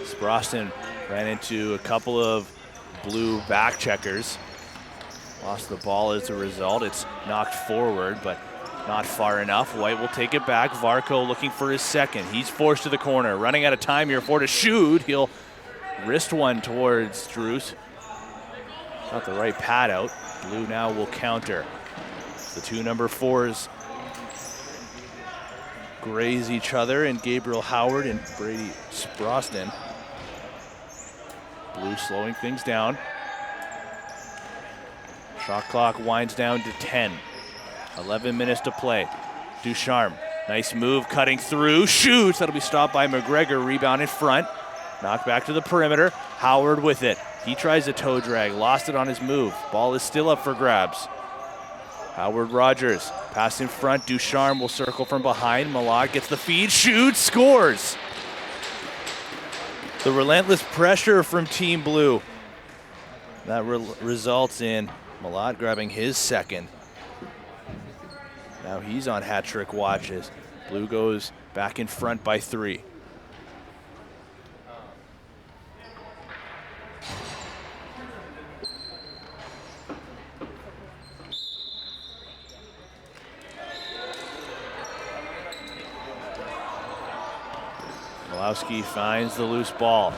Sproston ran into a couple of Blue back checkers. Lost the ball as a result. It's knocked forward, but not far enough. White will take it back. Varco looking for his second. He's forced to the corner. Running out of time here for to shoot. He'll wrist one towards Druce. Got the right pad out. Blue now will counter. The two number 4s graze each other, and Gabriel Howard and Brady Sproston. Blue slowing things down. Shot clock winds down to 10. 11 minutes to play. Ducharme, nice move, cutting through, shoots. That'll be stopped by McGregor, rebound in front. Knocked back to the perimeter. Howard with it. He tries a toe drag, lost it on his move. Ball is still up for grabs. Howard Rogers, pass in front. Ducharme will circle from behind. Malott gets the feed, shoots, scores. The relentless pressure from Team Blue. That results in Malott grabbing his second. Now he's on hat trick watches. Blue goes back in front by 3. Malowski finds the loose ball.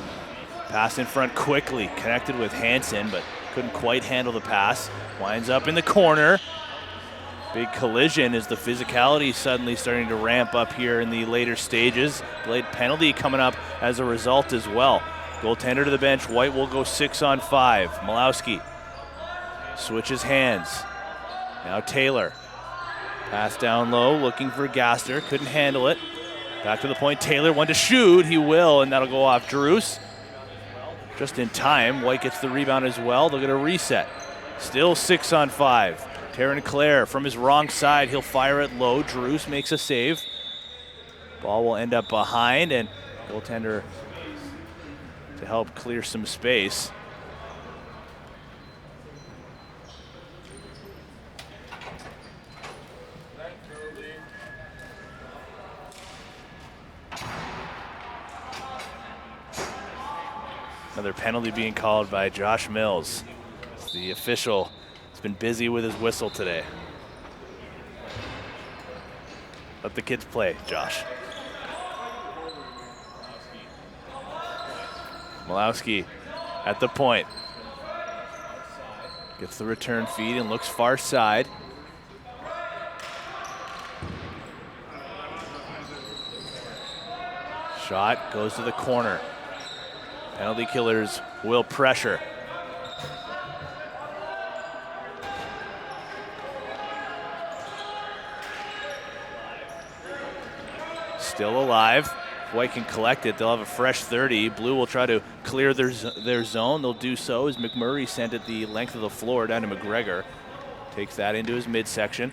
Pass in front quickly, connected with Hansen, but couldn't quite handle the pass. Winds up in the corner. Big collision as the physicality suddenly starting to ramp up here in the later stages. Blade penalty coming up as a result as well. Goaltender to the bench. White will go 6-on-5. Malowski switches hands. Now Taylor. Pass down low, looking for Gaster. Couldn't handle it. Back to the point. Taylor, one to shoot. He will, and that'll go off Druce. Just in time. White gets the rebound as well. They'll get a reset. Still 6-on-5. Taryn Clare from his wrong side. He'll fire it low. Druce makes a save. Ball will end up behind, and goaltender to help clear some space. Another penalty being called by Josh Mills. The official has been busy with his whistle today. Let the kids play, Josh. Malowski at the point. Gets the return feed and looks far side. Shot goes to the corner. Penalty killers will pressure. Still alive. White can collect it. They'll have a fresh 30. Blue will try to clear their zone. They'll do so as McMurray sent it the length of the floor down to McGregor. Takes that into his midsection.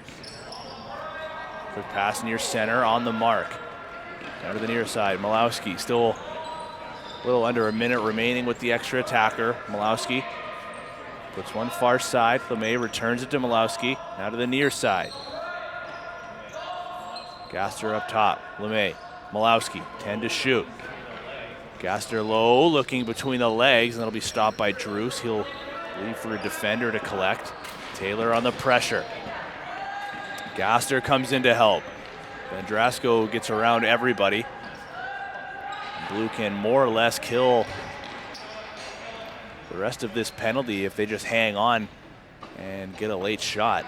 Quick pass near center on the mark. Down to the near side. Malowski still a little under a minute remaining with the extra attacker. Malowski puts one far side. LeMay returns it to Malowski. Now to the near side. Gaster up top. LeMay. Malowski, 10 to shoot. Gaster low, looking between the legs, and that'll be stopped by Druce. He'll leave for a defender to collect. Taylor on the pressure. Gaster comes in to help. Vendrasco gets around everybody. Blue can more or less kill the rest of this penalty if they just hang on and get a late shot.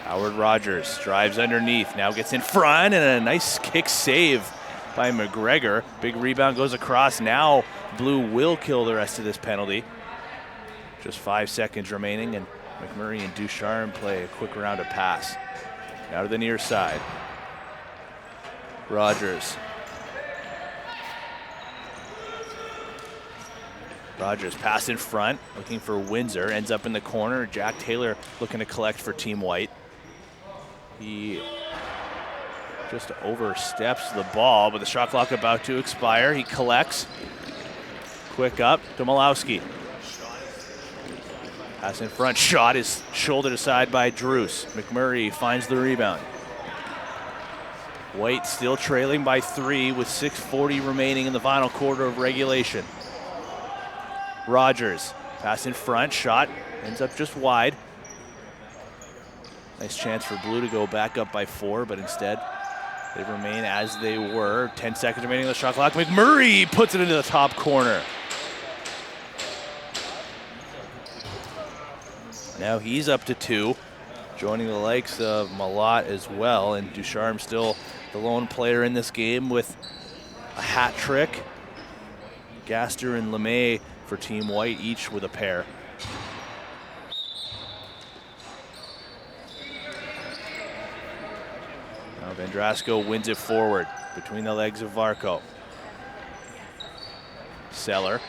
Howard Rogers drives underneath, now gets in front, and a nice kick save by McGregor. Big rebound goes across. Now Blue will kill the rest of this penalty. Just 5 seconds remaining, and McMurray and Ducharme play a quick round of pass. Now to the near side. Rogers. Rogers pass in front, looking for Windsor, ends up in the corner. Jack Taylor looking to collect for Team White. He just oversteps the ball, but the shot clock about to expire. He collects. Quick up to Malowski. Pass in front, shot is shouldered aside by Druce. McMurray finds the rebound. White still trailing by 3 with 6:40 remaining in the final quarter of regulation. Rogers, pass in front, shot, ends up just wide. Nice chance for Blue to go back up by 4, but instead they remain as they were. 10 seconds remaining on the shot clock. McMurray puts it into the top corner. Now he's up to 2, joining the likes of Malott as well, and Ducharme still the lone player in this game with a hat trick. Gaster and LeMay for Team White, each with a pair. Now Vendrasco wins it forward between the legs of Varco. Seller.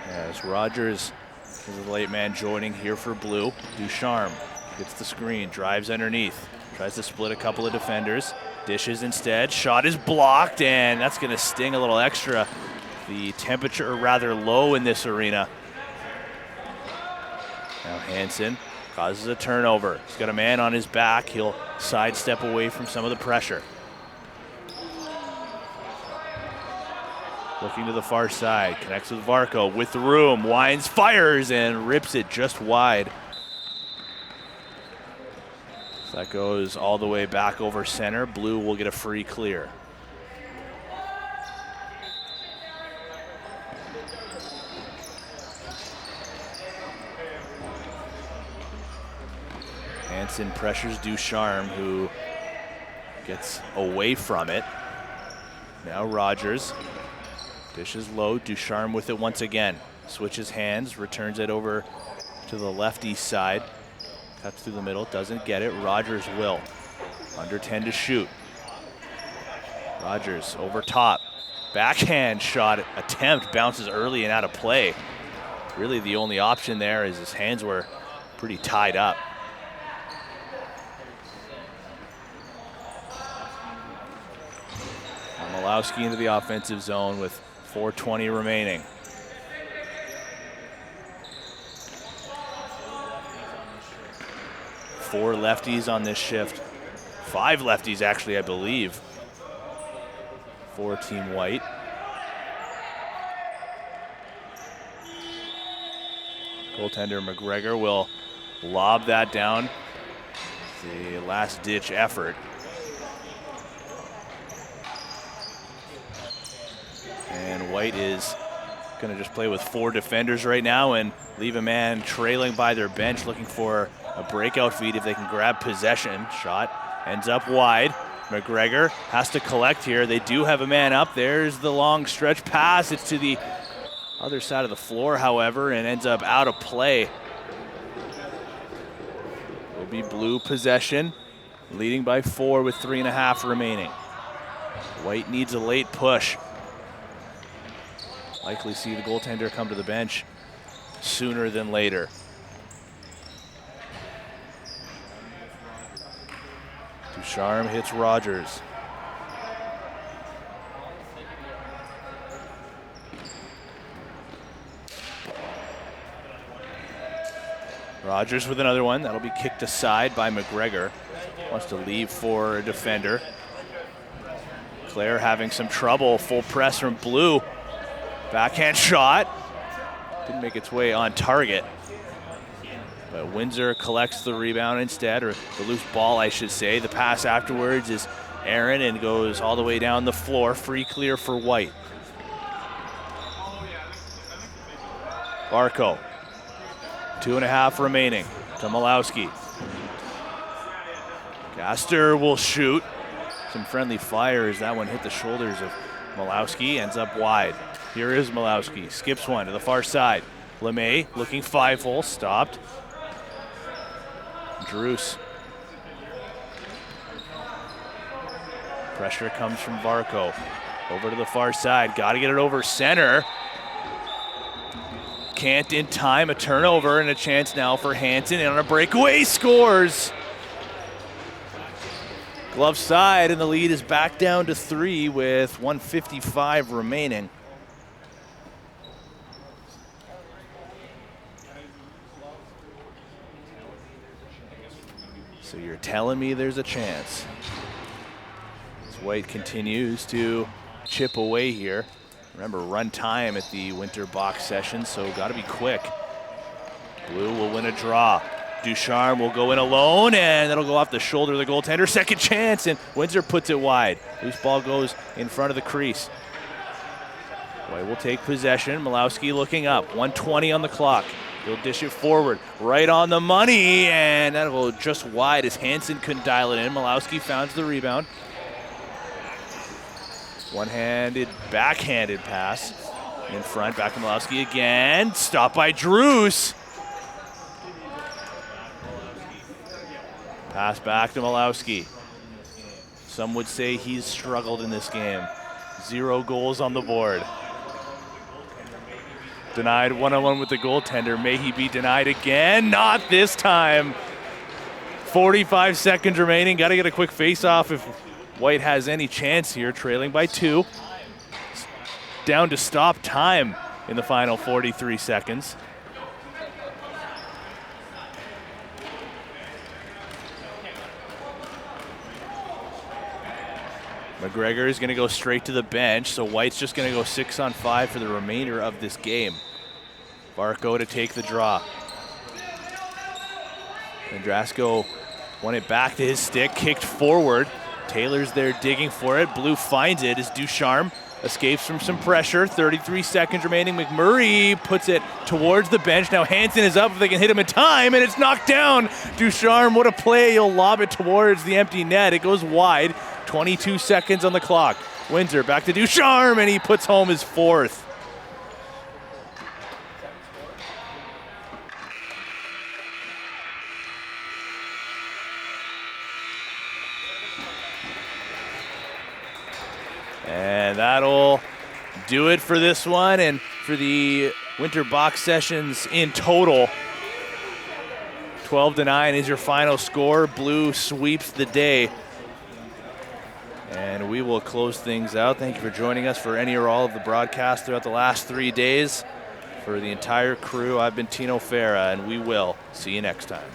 As Rogers is the late man joining here for Blue. Ducharme gets the screen, drives underneath, tries to split a couple of defenders, dishes instead. Shot is blocked, and that's going to sting a little extra. The temperature rather low in this arena. Now Hansen causes a turnover. He's got a man on his back. He'll sidestep away from some of the pressure. Looking to the far side, connects with Varco with the room, winds, fires, and rips it just wide. So that goes all the way back over center. Blue will get a free clear. Hansen pressures Ducharme, who gets away from it. Now Rogers. Dishes low, Ducharme with it once again. Switches hands, returns it over to the lefty side. Cuts through the middle, doesn't get it. Rogers will. Under 10 to shoot. Rogers over top. Backhand shot attempt, bounces early and out of play. Really the only option there is his hands were pretty tied up. Malowski into the offensive zone with 4:20 remaining. Four lefties on this shift. 5 lefties actually, I believe, for Team White. Goaltender McGregor will lob that down. The last-ditch effort. And White is going to just play with 4 defenders right now and leave a man trailing by their bench looking for a breakout feed if they can grab possession. Shot ends up wide. McGregor has to collect here. They do have a man up. There's the long stretch pass. It's to the other side of the floor, however, and ends up out of play. Will be Blue possession, leading by 4 with 3.5 remaining. White needs a late push. Likely see the goaltender come to the bench sooner than later. Ducharme hits Rogers. Rogers with another one. That'll be kicked aside by McGregor. Wants to leave for a defender. Claire having some trouble. Full press from Blue. Backhand shot. Didn't make its way on target. But Windsor collects the rebound instead, or the loose ball, I should say. The pass afterwards is Aaron and goes all the way down the floor. Free clear for White. Barco. 2.5 remaining to Malowski. Gaster will shoot. Some friendly fire as that one hit the shoulders of Malowski. Ends up wide. Here is Malowski. Skips one to the far side. LeMay looking 5-hole. Stopped. Druce. Pressure comes from Barco. Over to the far side. Got to get it over center. Can't in time. A turnover and a chance now for Hansen. And on a breakaway, scores. Glove side, and the lead is back down to 3 with 1:55 remaining. So you're telling me there's a chance. As White continues to chip away here. Remember, run time at the winter box session, so got to be quick. Blue will win a draw. Ducharme will go in alone, and that'll go off the shoulder of the goaltender. Second chance, and Windsor puts it wide. Loose ball goes in front of the crease. White will take possession. Malowski looking up. 1:20 on the clock. He'll dish it forward, right on the money, and that'll go just wide as Hansen couldn't dial it in. Malowski found the rebound. One-handed, backhanded pass in front. Back to Malowski again. Stopped by Druce. Pass back to Malowski. Some would say he's struggled in this game. 0 goals on the board. Denied one-on-one with the goaltender. May he be denied again? Not this time. 45 seconds remaining. Got to get a quick face-off if White has any chance here, trailing by 2. Down to stop time in the final 43 seconds. McGregor is going to go straight to the bench, so White's just going to go 6-on-5 for the remainder of this game. Barco to take the draw. Andrasco won it back to his stick, kicked forward. Taylor's there digging for it. Blue finds it as Ducharme escapes from some pressure. 33 seconds remaining. McMurray puts it towards the bench. Now Hansen is up if they can hit him in time, and it's knocked down. Ducharme, what a play. He'll lob it towards the empty net. It goes wide. 22 seconds on the clock. Windsor back to Ducharme, and he puts home his 4th. And that'll do it for this one and for the winter box sessions in total. 12-9 is your final score. Blue sweeps the day. And we will close things out. Thank you for joining us for any or all of the broadcasts throughout the last 3 days. For the entire crew, I've been Tino Farah, and we will see you next time.